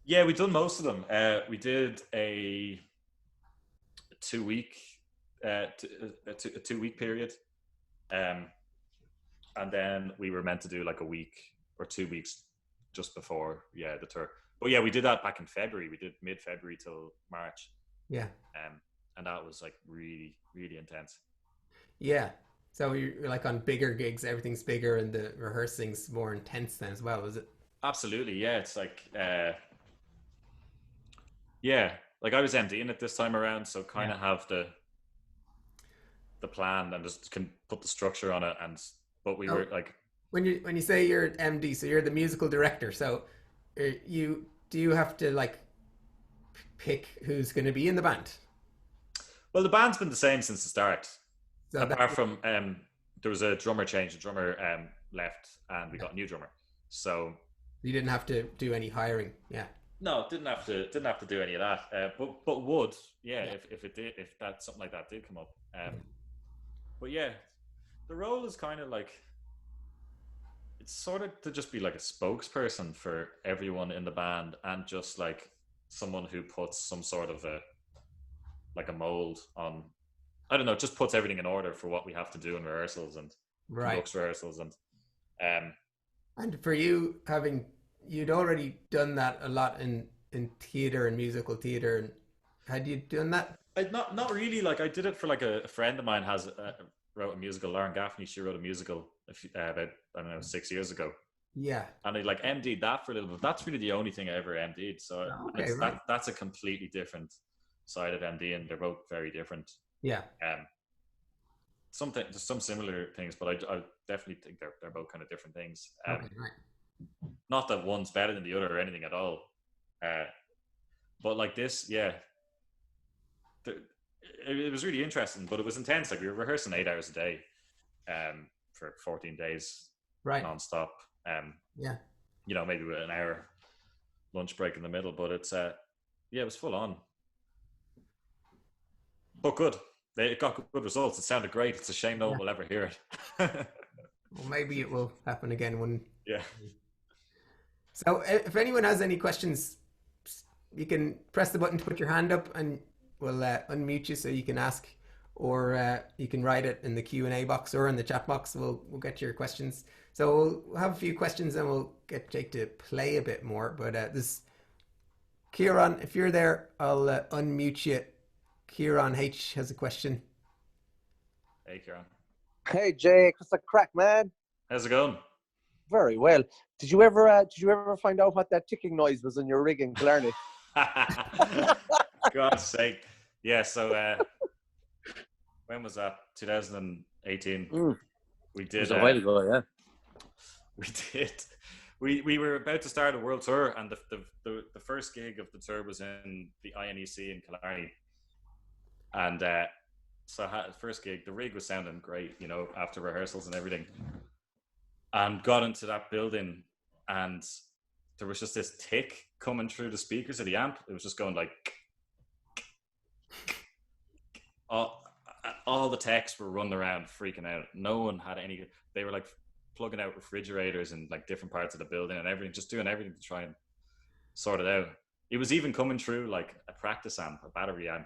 Yeah, we've done most of them. We did a 2-week a 2-week period, and then we were meant to do like a week or 2 weeks just before the tour. But yeah, we did that back in February. We did mid-February till March. Yeah. And that was like really, really intense. Yeah. So you're like on bigger gigs, everything's bigger and the rehearsing's more intense then as well, was it? Absolutely, yeah. It's like like I was MDing it this time around, so kind of have the plan and just can put the structure on it. But we were like, when you say you're MD, so you're the musical director. So do you have to like pick who's going to be in the band? Well, the band's been the same since the start. So apart from there was a drummer change. The drummer left, and we got a new drummer. So you didn't have to do any hiring. Yeah. No, didn't have to do any of that. But would if that something like that did come up. But yeah, the role is kind of like it's sort of to just be like a spokesperson for everyone in the band and just like someone who puts some sort of a mold on. I don't know, just puts everything in order for what we have to do in rehearsals and conducts rehearsals and for you you'd already done that a lot in theater and musical theater, and had you done that? Not really. Like I did it for like a friend of mine wrote a musical. Lauren Gaffney, she wrote a musical about 6 years ago. Yeah. And I like MD'd that for a little bit. That's really the only thing I ever MD'd. So that's a completely different side of MD, and they're both very different. Yeah. There's some similar things, but I definitely think they're both kind of different things. Not that one's better than the other or anything at all. But like this, it was really interesting, but it was intense. Like we were rehearsing 8 hours a day, for 14 days, non-stop. Maybe with an hour lunch break in the middle, but it's it was full on. But good. It got good results. It sounded great. It's a shame no one will ever hear it. Well, maybe it will happen again one. Yeah. So if anyone has any questions, you can press the button to put your hand up and we'll unmute you so you can ask, or you can write it in the Q&A box or in the chat box. We'll get your questions. So we'll have a few questions and we'll get Jake to play a bit more. But this Curran, if you're there, I'll unmute you. Curran H has a question. Hey, Curran. Hey, Jake. What's the crack, man? How's it going? Very well. Did you ever find out what that ticking noise was in your rig in Killarney? God's sake. Yeah, so when was that? 2018. We did. It was a while ago, yeah. we were about to start a world tour, and the first gig of the tour was in the INEC in Killarney, and so I had the first gig. The rig was sounding great, you know, after rehearsals and everything, and got into that building, and there was just this tick coming through the speakers of the amp. It was just going like, all the techs were running around freaking out. No one had any. They were like plugging out refrigerators in like different parts of the building and everything, just doing everything to try and sort it out. It was even coming through like a practice amp, a battery amp,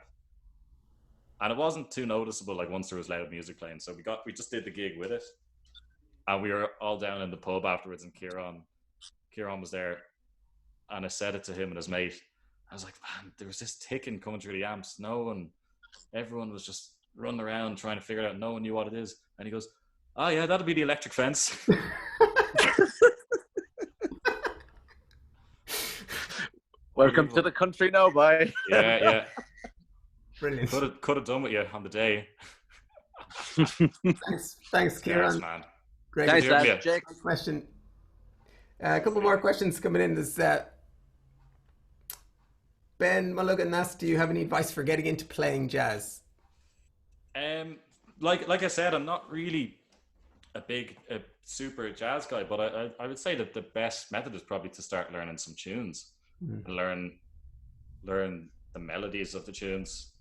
and it wasn't too noticeable. Like once there was loud music playing, so we just did the gig with it, and we were all down in the pub afterwards. And Curran was there, and I said it to him and his mate. I was like, man, there was this ticking coming through the amps. Everyone was just running around trying to figure it out. No one knew what it is. And he goes, oh yeah, that'll be the electric fence. Welcome to the country now, boy. Yeah. Brilliant. Could have done with you on the day. Thanks, Curran. Yes, man. Great. Thanks, Yeah. Jake. Question. A couple more questions coming in. There's Ben Mulligan asks, do you have any advice for getting into playing jazz? Like I said, I'm not really a super jazz guy, but I would say that the best method is probably to start learning some tunes and learn the melodies of the tunes,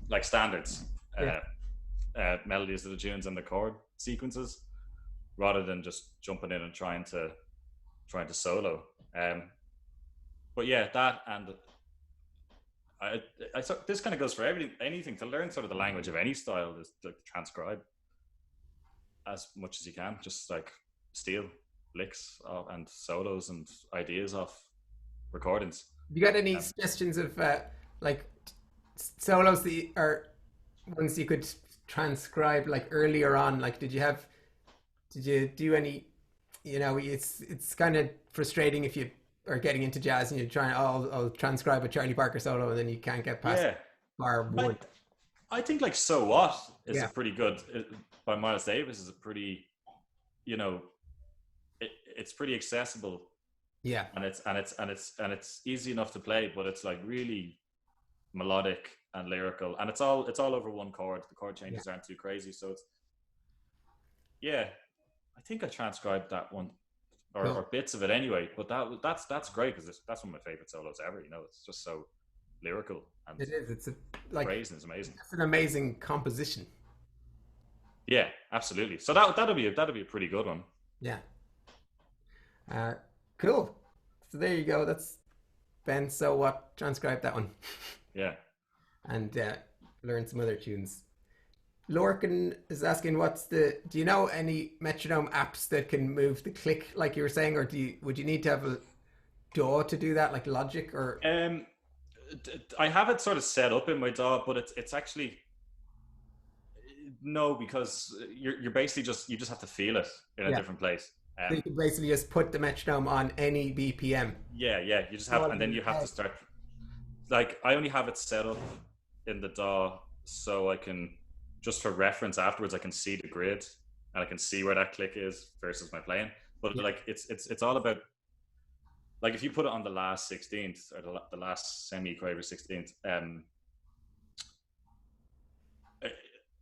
like standards, melodies of the tunes and the chord sequences, rather than just jumping in and trying to solo. But yeah, that, and I this kind of goes for anything. To learn sort of the language of any style is to transcribe as much as you can, just like steal licks and solos and ideas off recordings. Have you got any suggestions of like solos that are ones you could transcribe like earlier on? Like, did you do any? You know, it's kind of frustrating if you are getting into jazz and you're trying, I'll transcribe a Charlie Parker solo, and then you can't get past bar one. I think like So What is a pretty good, by Miles Davis is a pretty, you know, it's pretty accessible. Yeah. And it's easy enough to play, but it's like really melodic and lyrical, and it's all over one chord. The chord changes aren't too crazy, so it's I think I transcribed that one. Or bits of it anyway, but that's great, because that's one of my favorite solos ever. You know, it's just so lyrical, and it is. It's phrasing is amazing. It's an amazing composition. Yeah, absolutely. So that'll be a pretty good one. Yeah. Cool. So there you go. That's Ben. So What? Transcribe that one. Yeah. And learn some other tunes. Lorcan is asking, do you know any metronome apps that can move the click like you were saying, or would you need to have a DAW to do that, like Logic? Or I have it sort of set up in my DAW, but it's actually no, because you're basically you just have to feel it in a different place. So you can basically just put the metronome on any BPM. Yeah, you just have, and then you have to start. Like, I only have it set up in the DAW so I can, just for reference afterwards, I can see the grid and I can see where that click is versus my playing. But like it's all about, like, if you put it on the last 16th or the last semi-quaver 16th,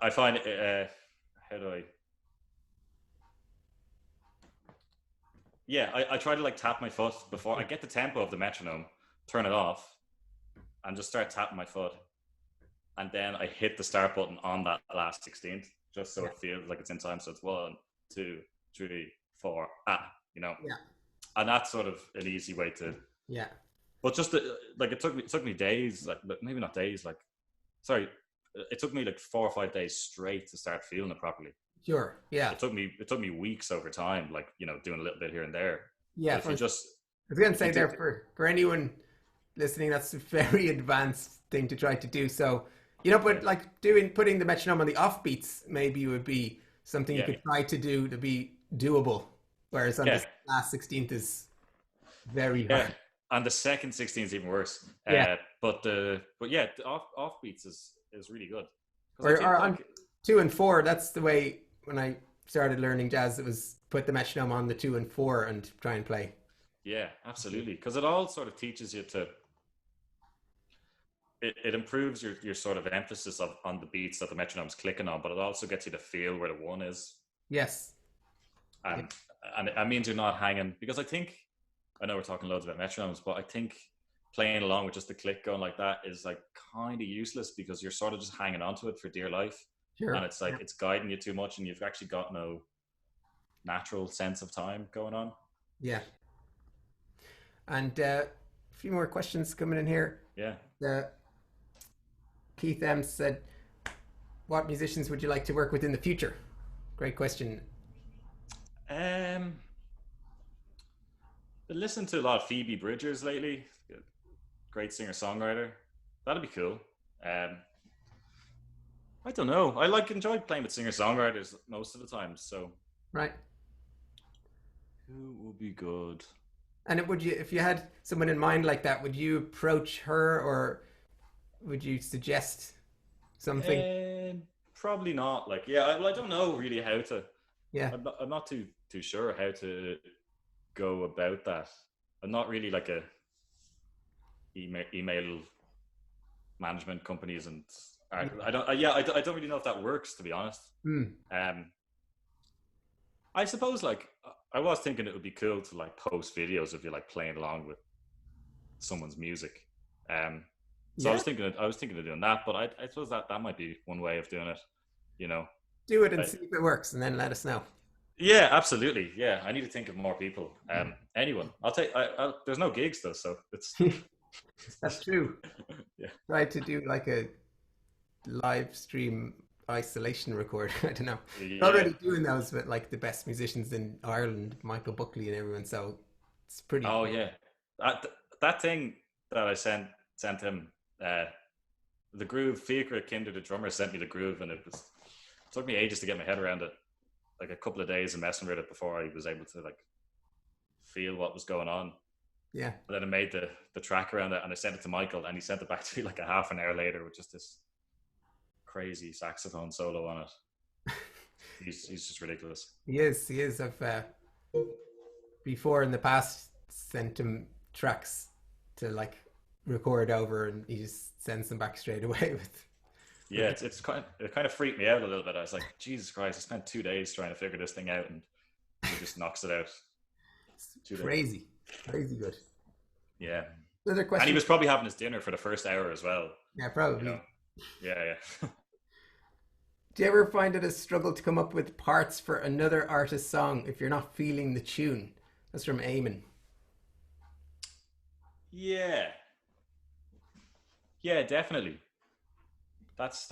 I find how do I try to like tap my foot before I get the tempo of the metronome, turn it off, and just start tapping my foot. And then I hit the start button on that last 16th, just so it feels like it's in time. So it's 1, 2, 3, 4, you know. Yeah. And that's sort of an easy way to. Yeah. But just like it took me days, like maybe not days, like, sorry, it took me like 4 or 5 days straight to start feeling it properly. Sure. Yeah. It took me weeks over time, like, you know, doing a little bit here and there. Yeah. If you just, I was going to say there, for anyone listening, that's a very advanced thing to try to do. So, you know, but like putting the metronome on the offbeats maybe would be something you could try to do to be doable. Whereas on the last 16th is very hard. And the second 16th is even worse. But yeah, the offbeats is really good. Or on 2 and 4, that's the way when I started learning jazz, it was put the metronome on the 2 and 4 and try and play. Yeah, absolutely. Because it all sort of teaches you to, it improves your sort of emphasis on the beats that the metronome's clicking on, but it also gets you to feel where the one is. Yes. And it means you're not hanging, because I know we're talking loads about metronomes, but I think playing along with just the click going like that is like kind of useless, because you're sort of just hanging onto it for dear life. Sure. And it's like, it's guiding you too much and you've actually got no natural sense of time going on. Yeah. And a few more questions coming in here. Yeah. Keith M said, what musicians would you like to work with in the future? Great question. Been listening to a lot of Phoebe Bridgers lately. Great singer-songwriter. That'd be cool. I don't know. I enjoy playing with singer-songwriters most of the time. So, right. Who would be good? And if you had someone in mind like that, would you approach her or would you suggest something? Probably not. Like, yeah, I don't know really how to. Yeah. I'm not too sure how to go about that. I'm not really like a email management companies, and I don't really know if that works, to be honest. I suppose like I was thinking it would be cool to like post videos of you like playing along with someone's music. So I was thinking of doing that, but I suppose that might be one way of doing it, you know. Do it and see if it works, and then let us know. Yeah, absolutely. Yeah, I need to think of more people. Anyone. I'll take. There's no gigs though, so it's. That's true. Yeah. Try to do like a live stream isolation record. I don't know. Yeah. Already doing those with like the best musicians in Ireland, Michael Buckley and everyone. So it's pretty. Oh yeah, that thing that I sent him. The groove. Fiacre Kinder, the drummer, sent me the groove, and it took me ages to get my head around it. Like a couple of days of messing with it before I was able to like feel what was going on. Yeah. But then I made the track around it and I sent it to Michael and he sent it back to me like a half an hour later with just this crazy saxophone solo on it. He's just ridiculous. He is. I've before in the past sent him tracks to like record over and he just sends them back straight away with. Yeah, it kind of freaked me out a little bit. I was like, Jesus Christ, I spent 2 days trying to figure this thing out and he just knocks it out. Crazy good. Yeah. Another question. And he was probably having his dinner for the first hour as well. Yeah, probably. You know? Yeah. Do you ever find it a struggle to come up with parts for another artist's song if you're not feeling the tune? That's from Eamon. Yeah, definitely. That's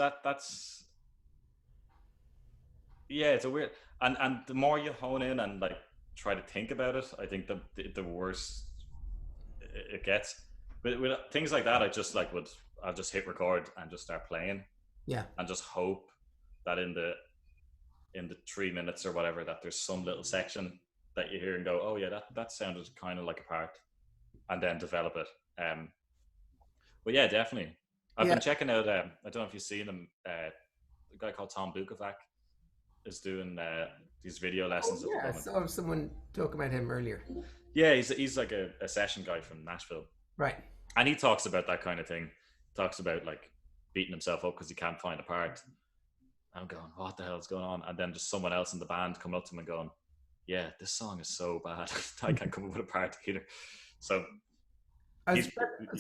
yeah, it's a weird, and the more you hone in and like try to think about it, I think the worse it gets. But with things like that, I'll just hit record and just start playing. Yeah. And just hope that in the 3 minutes or whatever that there's some little section that you hear and go, oh yeah, that sounded kind of like a part, and then develop it. But yeah, definitely. I've been checking out. I don't know if you've seen him. A guy called Tom Bukovac is doing these video lessons. Oh, yeah, I saw someone talk about him earlier. Yeah, he's like a session guy from Nashville. Right. And he talks about that kind of thing. Talks about like beating himself up because he can't find a part. I'm going, what the hell is going on? And then just someone else in the band coming up to him and going, yeah, this song is so bad. I can't come up with a part either. So I was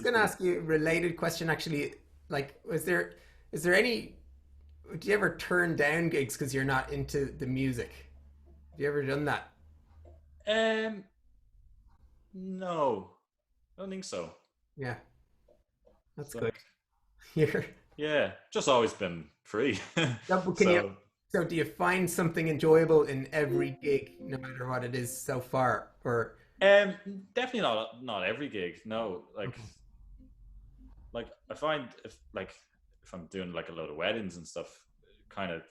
going to ask you a related question, actually. Like, is there any, do you ever turn down gigs because you're not into the music? Have you ever done that? No, I don't think so. Yeah. That's So, good. Yeah, just always been free. So do you find something enjoyable in every gig, no matter what it is so far? Or definitely not every gig. No, like I find if I'm doing like a load of weddings and stuff, kind of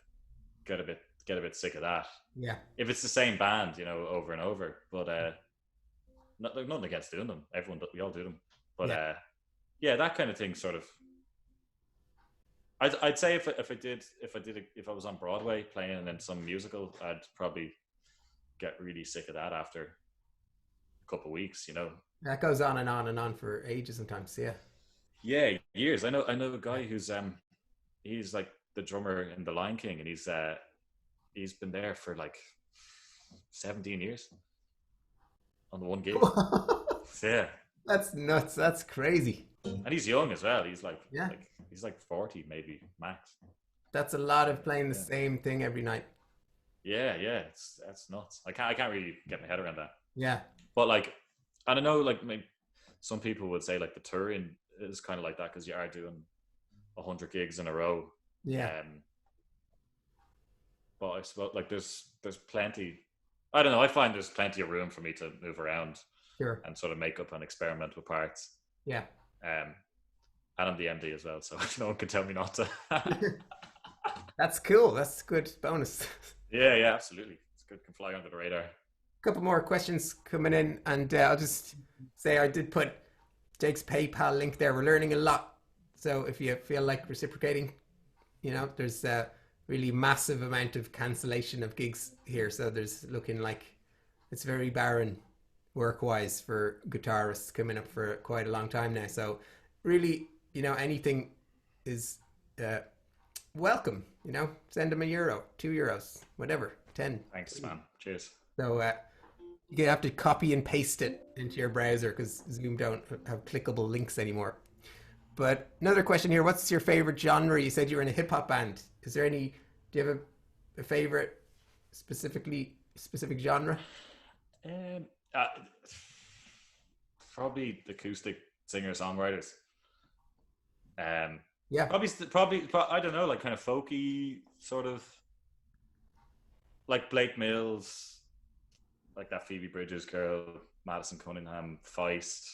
get a bit sick of that. Yeah. If it's the same band, you know, over and over, but nothing against doing them. We all do them, but yeah, that kind of thing sort of I'd say if I was on Broadway playing in some musical, I'd probably get really sick of that after a couple of weeks. You know. That goes on and on and on for ages sometimes. Yeah. Yeah, years. I know a guy who's he's like the drummer in The Lion King, and he's been there for like 17 years on the one gig. Yeah. That's nuts. That's crazy. And he's young as well. He's like, Yeah. He's like 40 maybe max. That's a lot of playing the same thing every night. Yeah, that's nuts. I can't really get my head around that. Yeah. But like, I don't know, like maybe some people would say like the touring is kind of like that because you are doing 100 gigs in a row. Yeah. But I suppose like there's plenty. I don't know. I find there's plenty of room for me to move around. Sure. And sort of make up and experiment with parts. Yeah. And I'm the MD as well, so no one can tell me not to. That's cool. That's a good bonus. Yeah, absolutely. It's good. Can fly under the radar. A couple more questions coming in, and I'll just say I did put Jake's PayPal link there. We're learning a lot, so if you feel like reciprocating, you know, there's a really massive amount of cancellation of gigs here, so there's looking like it's very barren work-wise for guitarists coming up for quite a long time now. So really, you know, anything is welcome. You know, send them €1, €2, whatever, 10. Thanks, man. Cheers. So you have to copy and paste it into your browser because Zoom don't have clickable links anymore. But another question here: what's your favorite genre? You said you were in a hip hop band. Is there any? Do you have a favorite specific genre? Probably acoustic singer-songwriters. Yeah. Probably. I don't know, like kind of folky, sort of, like Blake Mills, like that Phoebe Bridgers girl, Madison Cunningham, Feist.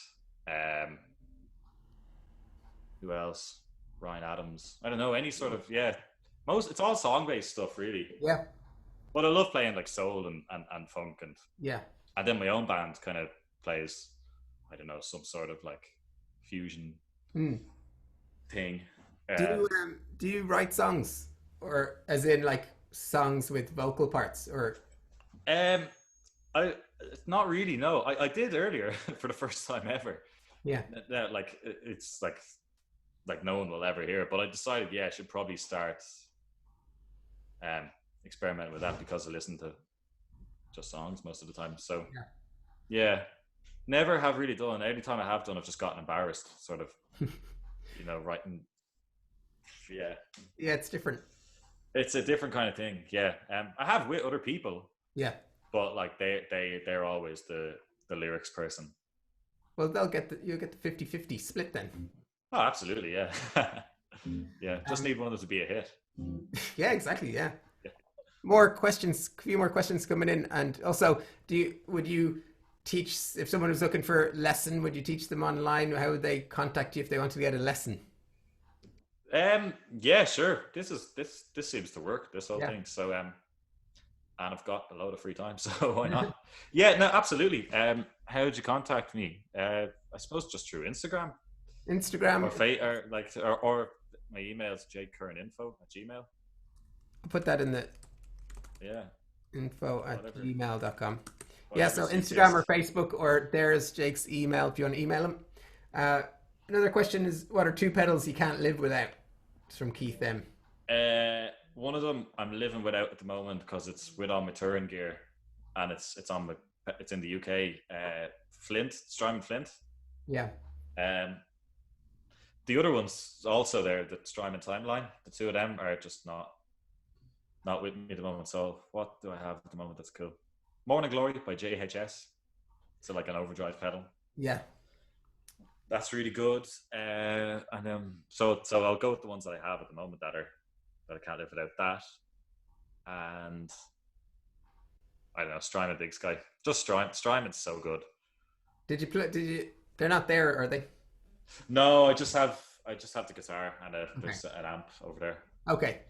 Who else? Ryan Adams. I don't know, any sort of it's all song-based stuff, really. Yeah. But I love playing like soul and funk and and then my own band kind of plays, I don't know, some sort of like fusion thing. Do you write songs, or as in like songs with vocal parts, or? I not really. No, I did earlier for the first time ever. Yeah. Like it's like no one will ever hear it, but I decided I should probably start experimenting with that because I listen to just songs most of the time. So never have really done. Every time I have done, I've just gotten embarrassed, sort of, you know, writing. Yeah, it's different. It's a different kind of thing. I have with other people. But like they're always the lyrics person. Well, you'll get the 50-50 split then. Oh, absolutely, yeah. Just need one of them to be a hit. Yeah, exactly, yeah. More questions, a few more questions coming in. And also, would you teach, if someone was looking for a lesson, would you teach them online? How would they contact you if they want to get a lesson? Yeah, sure. This seems to work, this whole thing. So and I've got a load of free time, so why not? Yeah, no, absolutely. How would you contact me? I suppose just through Instagram. Or my email is jcurraninfo@gmail. I'll put that in the info@gmail.com. Yeah, so Instagram or Facebook, or there's Jake's email if you want to email him. Another question is, what are two pedals you can't live without? It's from Keith M. One of them I'm living without at the moment because it's with all my touring gear, and it's in the UK. Strymon Flint. Yeah. The other one's also there, the Strymon Timeline. The two of them are just not with me at the moment. So what do I have at the moment that's cool? Morning Glory by JHS. So like an overdrive pedal. Yeah. That's really good. So I'll go with the ones that I have at the moment that I can't live without that. And I don't know, Strymon Big Sky. Just Strymon's so good. They're not there, are they? No, I just have the guitar and there's an amp over there. Okay.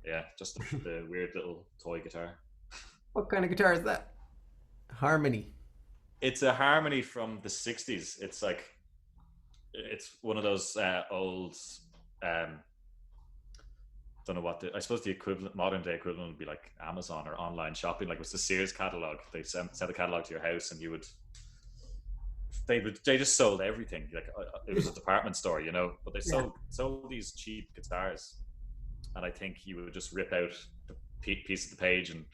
Yeah, just the weird little toy guitar. What kind of guitar is that? Harmony. It's a Harmony from the 60s. It's like, it's one of those old don't know what I suppose the equivalent, modern day equivalent, would be like Amazon or online shopping. Like, it's the Sears catalog. They sent the catalog to your house, and they just sold everything. Like, it was a department store, but they sold these cheap guitars, and I think you would just rip out the piece of the page and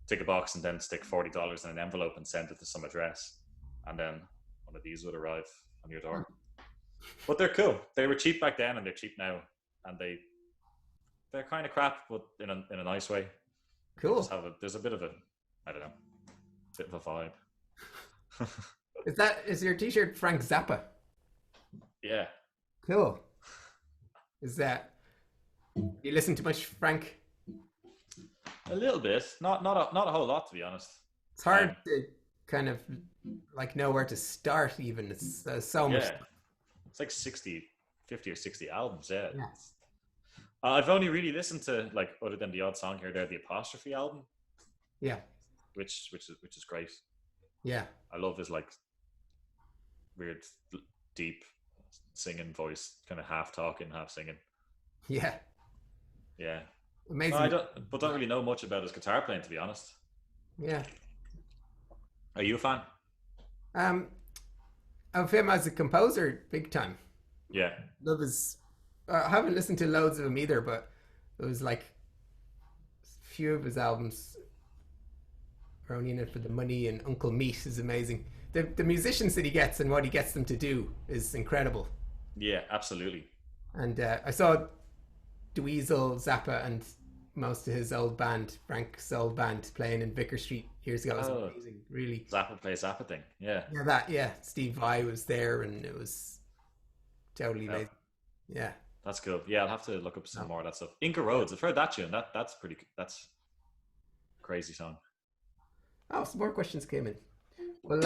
tick a box and then stick $40 in an envelope and send it to some address, and then one of these would arrive on your door. But they're cool. They were cheap back then, and they're cheap now, and they're kind of crap, but in a nice way. Cool. There's a bit of a, I don't know, bit of a vibe. Is your t-shirt Frank Zappa? Yeah. Cool. Is that, you listen to much Frank? A little bit, not a whole lot, to be honest. It's hard to kind of like know where to start. Even it's so much. Yeah. It's like 50 or 60 albums. Yeah. Yes. I've only really listened to, like, other than the odd song here, the Apostrophe album. Yeah. Which is great. Yeah. I love his like weird, deep singing voice, kind of half talking, half singing. Yeah. Yeah. Amazing. No, don't really know much about his guitar playing, to be honest. Yeah. Are you a fan? Of him as a composer, big time. Yeah. Love his. I haven't listened to loads of him either, but it was like a few of his albums are only in it for the money, and Uncle Meat is amazing. The musicians that he gets and what he gets them to do is incredible. Yeah, absolutely. And I saw Dweezil, Zappa, and most of his old band, Frank's old band, playing in Vicar Street years ago. It was amazing, really. Zappa plays Zappa thing, yeah. Yeah, Steve Vai was there, and it was totally amazing. Yeah. That's cool. Yeah, I'll have to look up some more of that stuff. Inca Roads, I've heard that tune. That's a crazy song. Oh, some more questions came in. Well,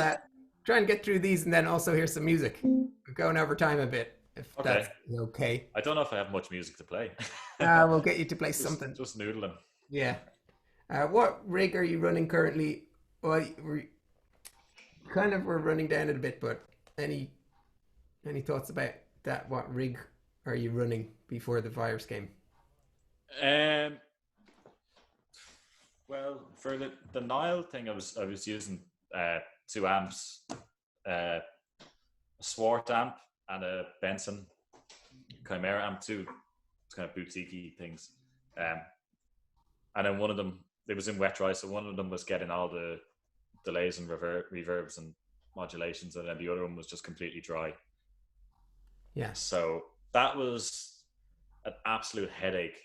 try and get through these and then also hear some music. We're going over time a bit, if that's okay. I don't know if I have much music to play. We'll get you to play something. Just noodling. Yeah. What rig are you running currently? Well, we're running down it a bit, but any thoughts about that? What rig are you running before the virus came? Well, for the Nile thing, I was using 2 amps, a Swart amp and a Benson Chimera amp, 2 kind of boutique-y things. And then one of them, it was in wet dry, so one of them was getting all the delays and reverbs and modulations, and then the other one was just completely dry. Yeah. So that was an absolute headache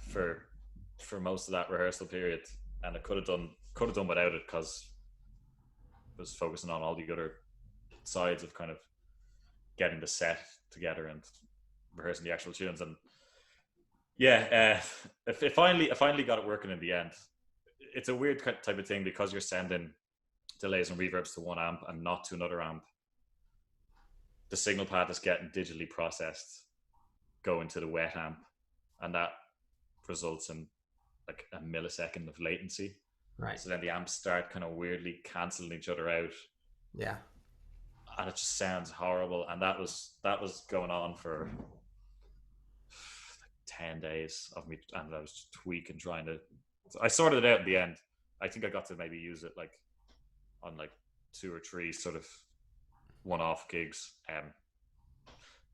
for most of that rehearsal period, and I could have done without it, because I was focusing on all the other sides of kind of getting the set together and rehearsing the actual tunes. And yeah, I finally got it working in the end. It's a weird type of thing, because you're sending delays and reverbs to one amp and not to another amp. The signal path is getting digitally processed, going to the wet amp, and that results in like a millisecond of latency. Right. So then the amps start kind of weirdly canceling each other out. Yeah. And it just sounds horrible. And that was going on for like 10 days of me, and I was just tweaking, trying to. I sorted it out in the end. I think I got to maybe use it like on like 2 or 3 sort of one-off gigs.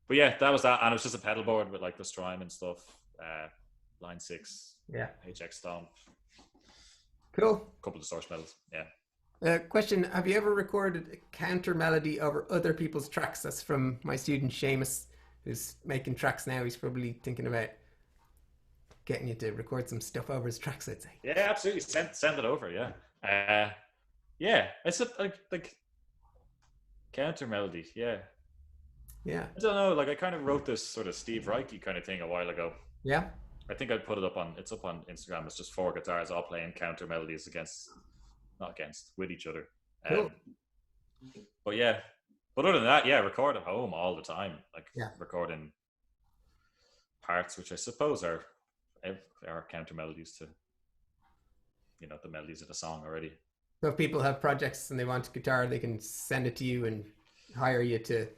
But yeah, that was that, and it was just a pedal board with like the Strymon stuff, Line 6, yeah, HX Stomp. Cool. A couple of source pedals, yeah. Question: have you ever recorded a counter melody over other people's tracks? That's from my student Seamus, who's making tracks now. He's probably thinking about getting you to record some stuff over his tracks, I'd say. Yeah, absolutely. Send it over. Yeah. Yeah. It's like counter melody. Yeah. Yeah. I don't know. Like, I kind of wrote this sort of Steve Reich kind of thing a while ago. Yeah. I think I'd put it up on Instagram. It's just 4 guitars all playing counter melodies with each other. Cool. But yeah. But other than that, yeah, record at home all the time. Like, recording parts, which I suppose are counter melodies to, the melodies of the song already. So if people have projects and they want a guitar, they can send it to you and hire you to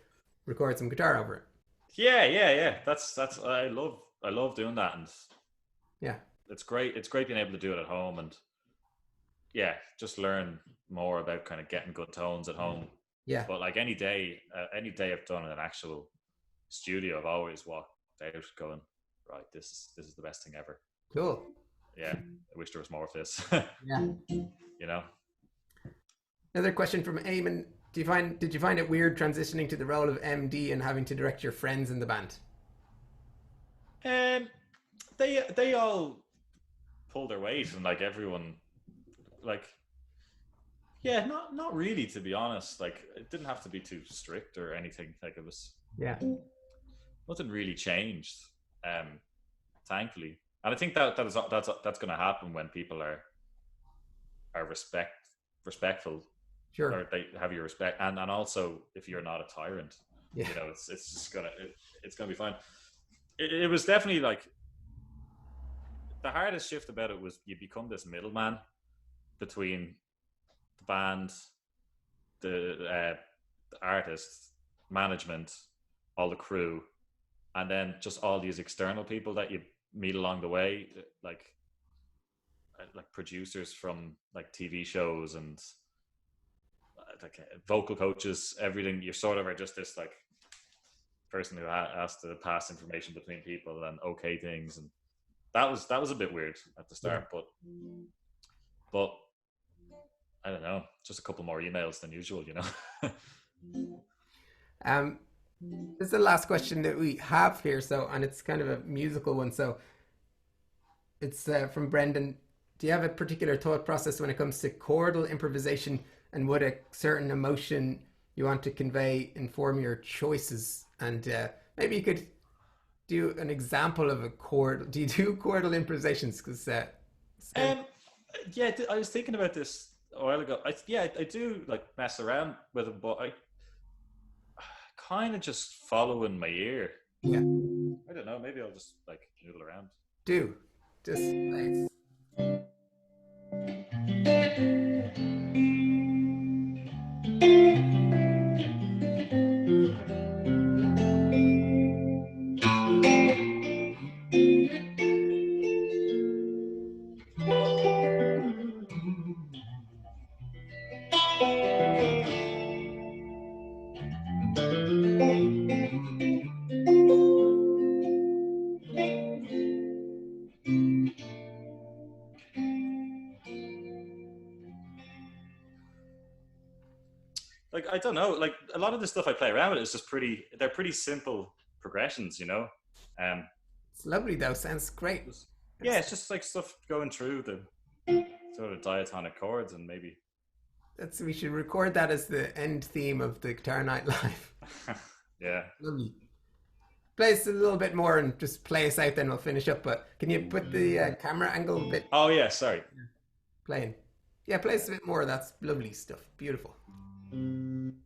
record some guitar over it. Yeah. That's I I love doing that, and Yeah. it's great. It's great being able to do it at home, and just learn more about kind of getting good tones at home. Yeah. But like any day I've done in an actual studio, I've always walked out going, right, this is the best thing ever. Cool. Yeah, I wish there was more of this. Yeah. You know. Another question from Eamon. Did you find it weird transitioning to the role of MD and having to direct your friends in the band? They all pull their weight, and like everyone, like, yeah, not really, to be honest. Like, it didn't have to be too strict or anything. Like, it was nothing really changed, thankfully. And I think that's going to happen when people are respectful. Sure. Or they have your respect, and also if you're not a tyrant, yeah. You know, it's just gonna be fine. It was definitely like the hardest shift about it was you become this middleman between the band, the artist, management, all the crew, and then just all these external people that you meet along the way, like producers from like TV shows and like vocal coaches, everything. You sort of are just this like person who has to pass information between people and okay things, and that was a bit weird at the start, but I don't know, just a couple more emails than usual, you know. This is the last question that we have here, and it's kind of a musical one. So it's from Brendan. Do you have a particular thought process when it comes to chordal improvisation, and would a certain emotion you want to convey inform your choices? And maybe you could do an example of a chord. Do you do chordal improvisations? Because I was thinking about this a while ago. I do like mess around with them, but I kind of just follow in my ear. Yeah. I don't know. Maybe I'll just like noodle around. Do just nice. Like, I don't know, like a lot of the stuff I play around with is just they're pretty simple progressions, you know. It's lovely though, sounds great. Yeah, it's just like stuff going through the sort of diatonic chords, and maybe we should record that as the end theme of the Guitar Night Live. Yeah. Lovely. Play us a little bit more and just play us out, then we'll finish up. But can you put the camera angle a bit? Oh yeah, sorry. Playing. Yeah, play us a bit more. That's lovely stuff. Beautiful. I'm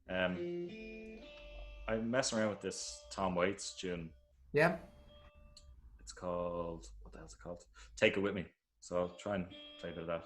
messing around with this Tom Waits tune. Yeah. It's called, what the hell's it called? Take It With Me. So I'll try and play a bit of that.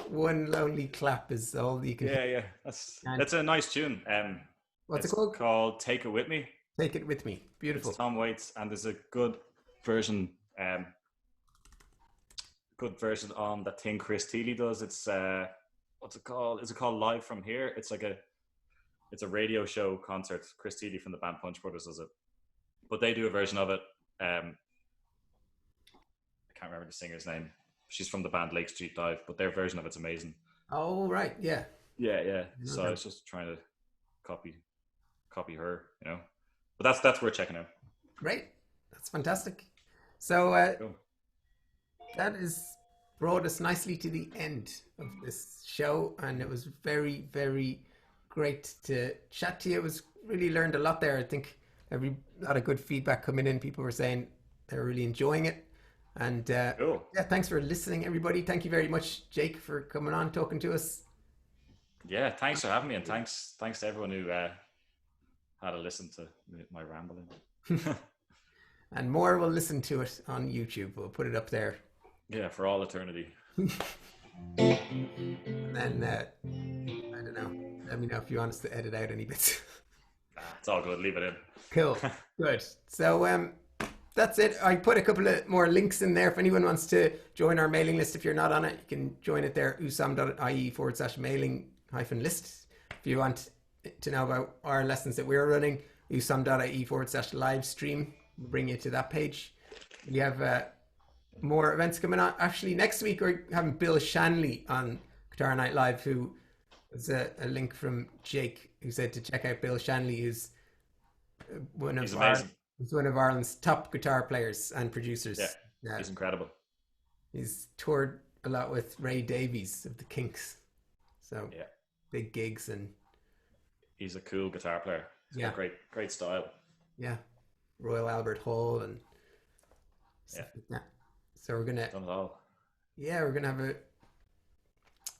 One lonely clap is all you can. Yeah, that's a nice tune. What's it's it called? Called "Take It With Me." Take It With Me. Beautiful. It's Tom Waits, and there's a good version. Good version on that thing Chris Thiele does. It's what's it called? Is it called Live From Here? It's a radio show concert. Chris Thiele from the band Punch Brothers does it, but they do a version of it. I can't remember the singer's name. She's from the band Lake Street Dive, but their version of it's amazing. Oh right, yeah. So I was just trying to copy her, But that's worth checking out. Great, that's fantastic. So Cool. that has brought us nicely to the end of this show, and it was very, very great to chat to you. It was really learned a lot there. I think a lot of good feedback coming in. People were saying they're really enjoying it. And Cool. yeah, thanks for listening, everybody. Thank you very much, Jake, for coming on, talking to us. Yeah, thanks for having me, and thanks to everyone who had a listen to my rambling. And more will listen to it on YouTube. We'll put it up there. Yeah, for all eternity. And then I don't know. Let me know if you want us to edit out any bits. It's all good. Leave it in. Cool. Good. So that's it. I put a couple of more links in there if anyone wants to join our mailing list. If you're not on it, you can join it there, usom.ie/mailing-list. If you want to know about our lessons that we're running, usom.ie/live stream will bring you to that page. We have more events coming on. Actually, next week we're having Bill Shanley on Guitar Night Live, who was a link from Jake, who said to check out Bill Shanley, who's He's amazing. He's one of Ireland's top guitar players and producers. Yeah, he's incredible. He's toured a lot with Ray Davies of the Kinks. So yeah, big gigs, and he's a cool guitar player. He's got great style. Yeah. Royal Albert Hall and stuff like that. So we're gonna done it all. Yeah, we're gonna have a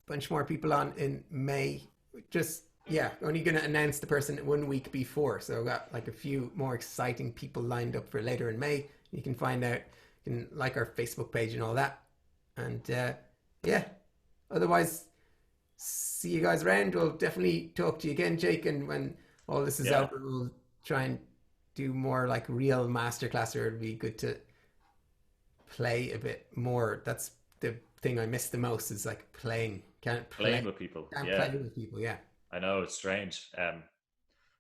bunch more people on in May. Only gonna announce the person 1 week before. So I've got like a few more exciting people lined up for later in May. You can find out, you can like our Facebook page and all that. And otherwise, see you guys around. We'll definitely talk to you again, Jake, and when all this is over, we'll try and do more like real masterclass, or it'd be good to play a bit more. That's the thing I miss the most, is like playing. Playing with people. Play with people, yeah. I know, it's strange.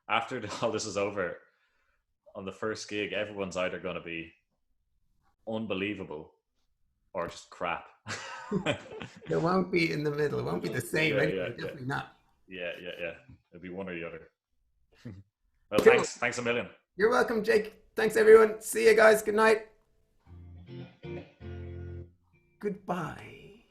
After all this is over, on the first gig, everyone's either going to be unbelievable or just crap. It won't be in the middle. It won't be the same. Definitely not. Yeah. It'll be one or the other. Well, cool. Thanks a million. You're welcome, Jake. Thanks, everyone. See you guys. Good night. Goodbye.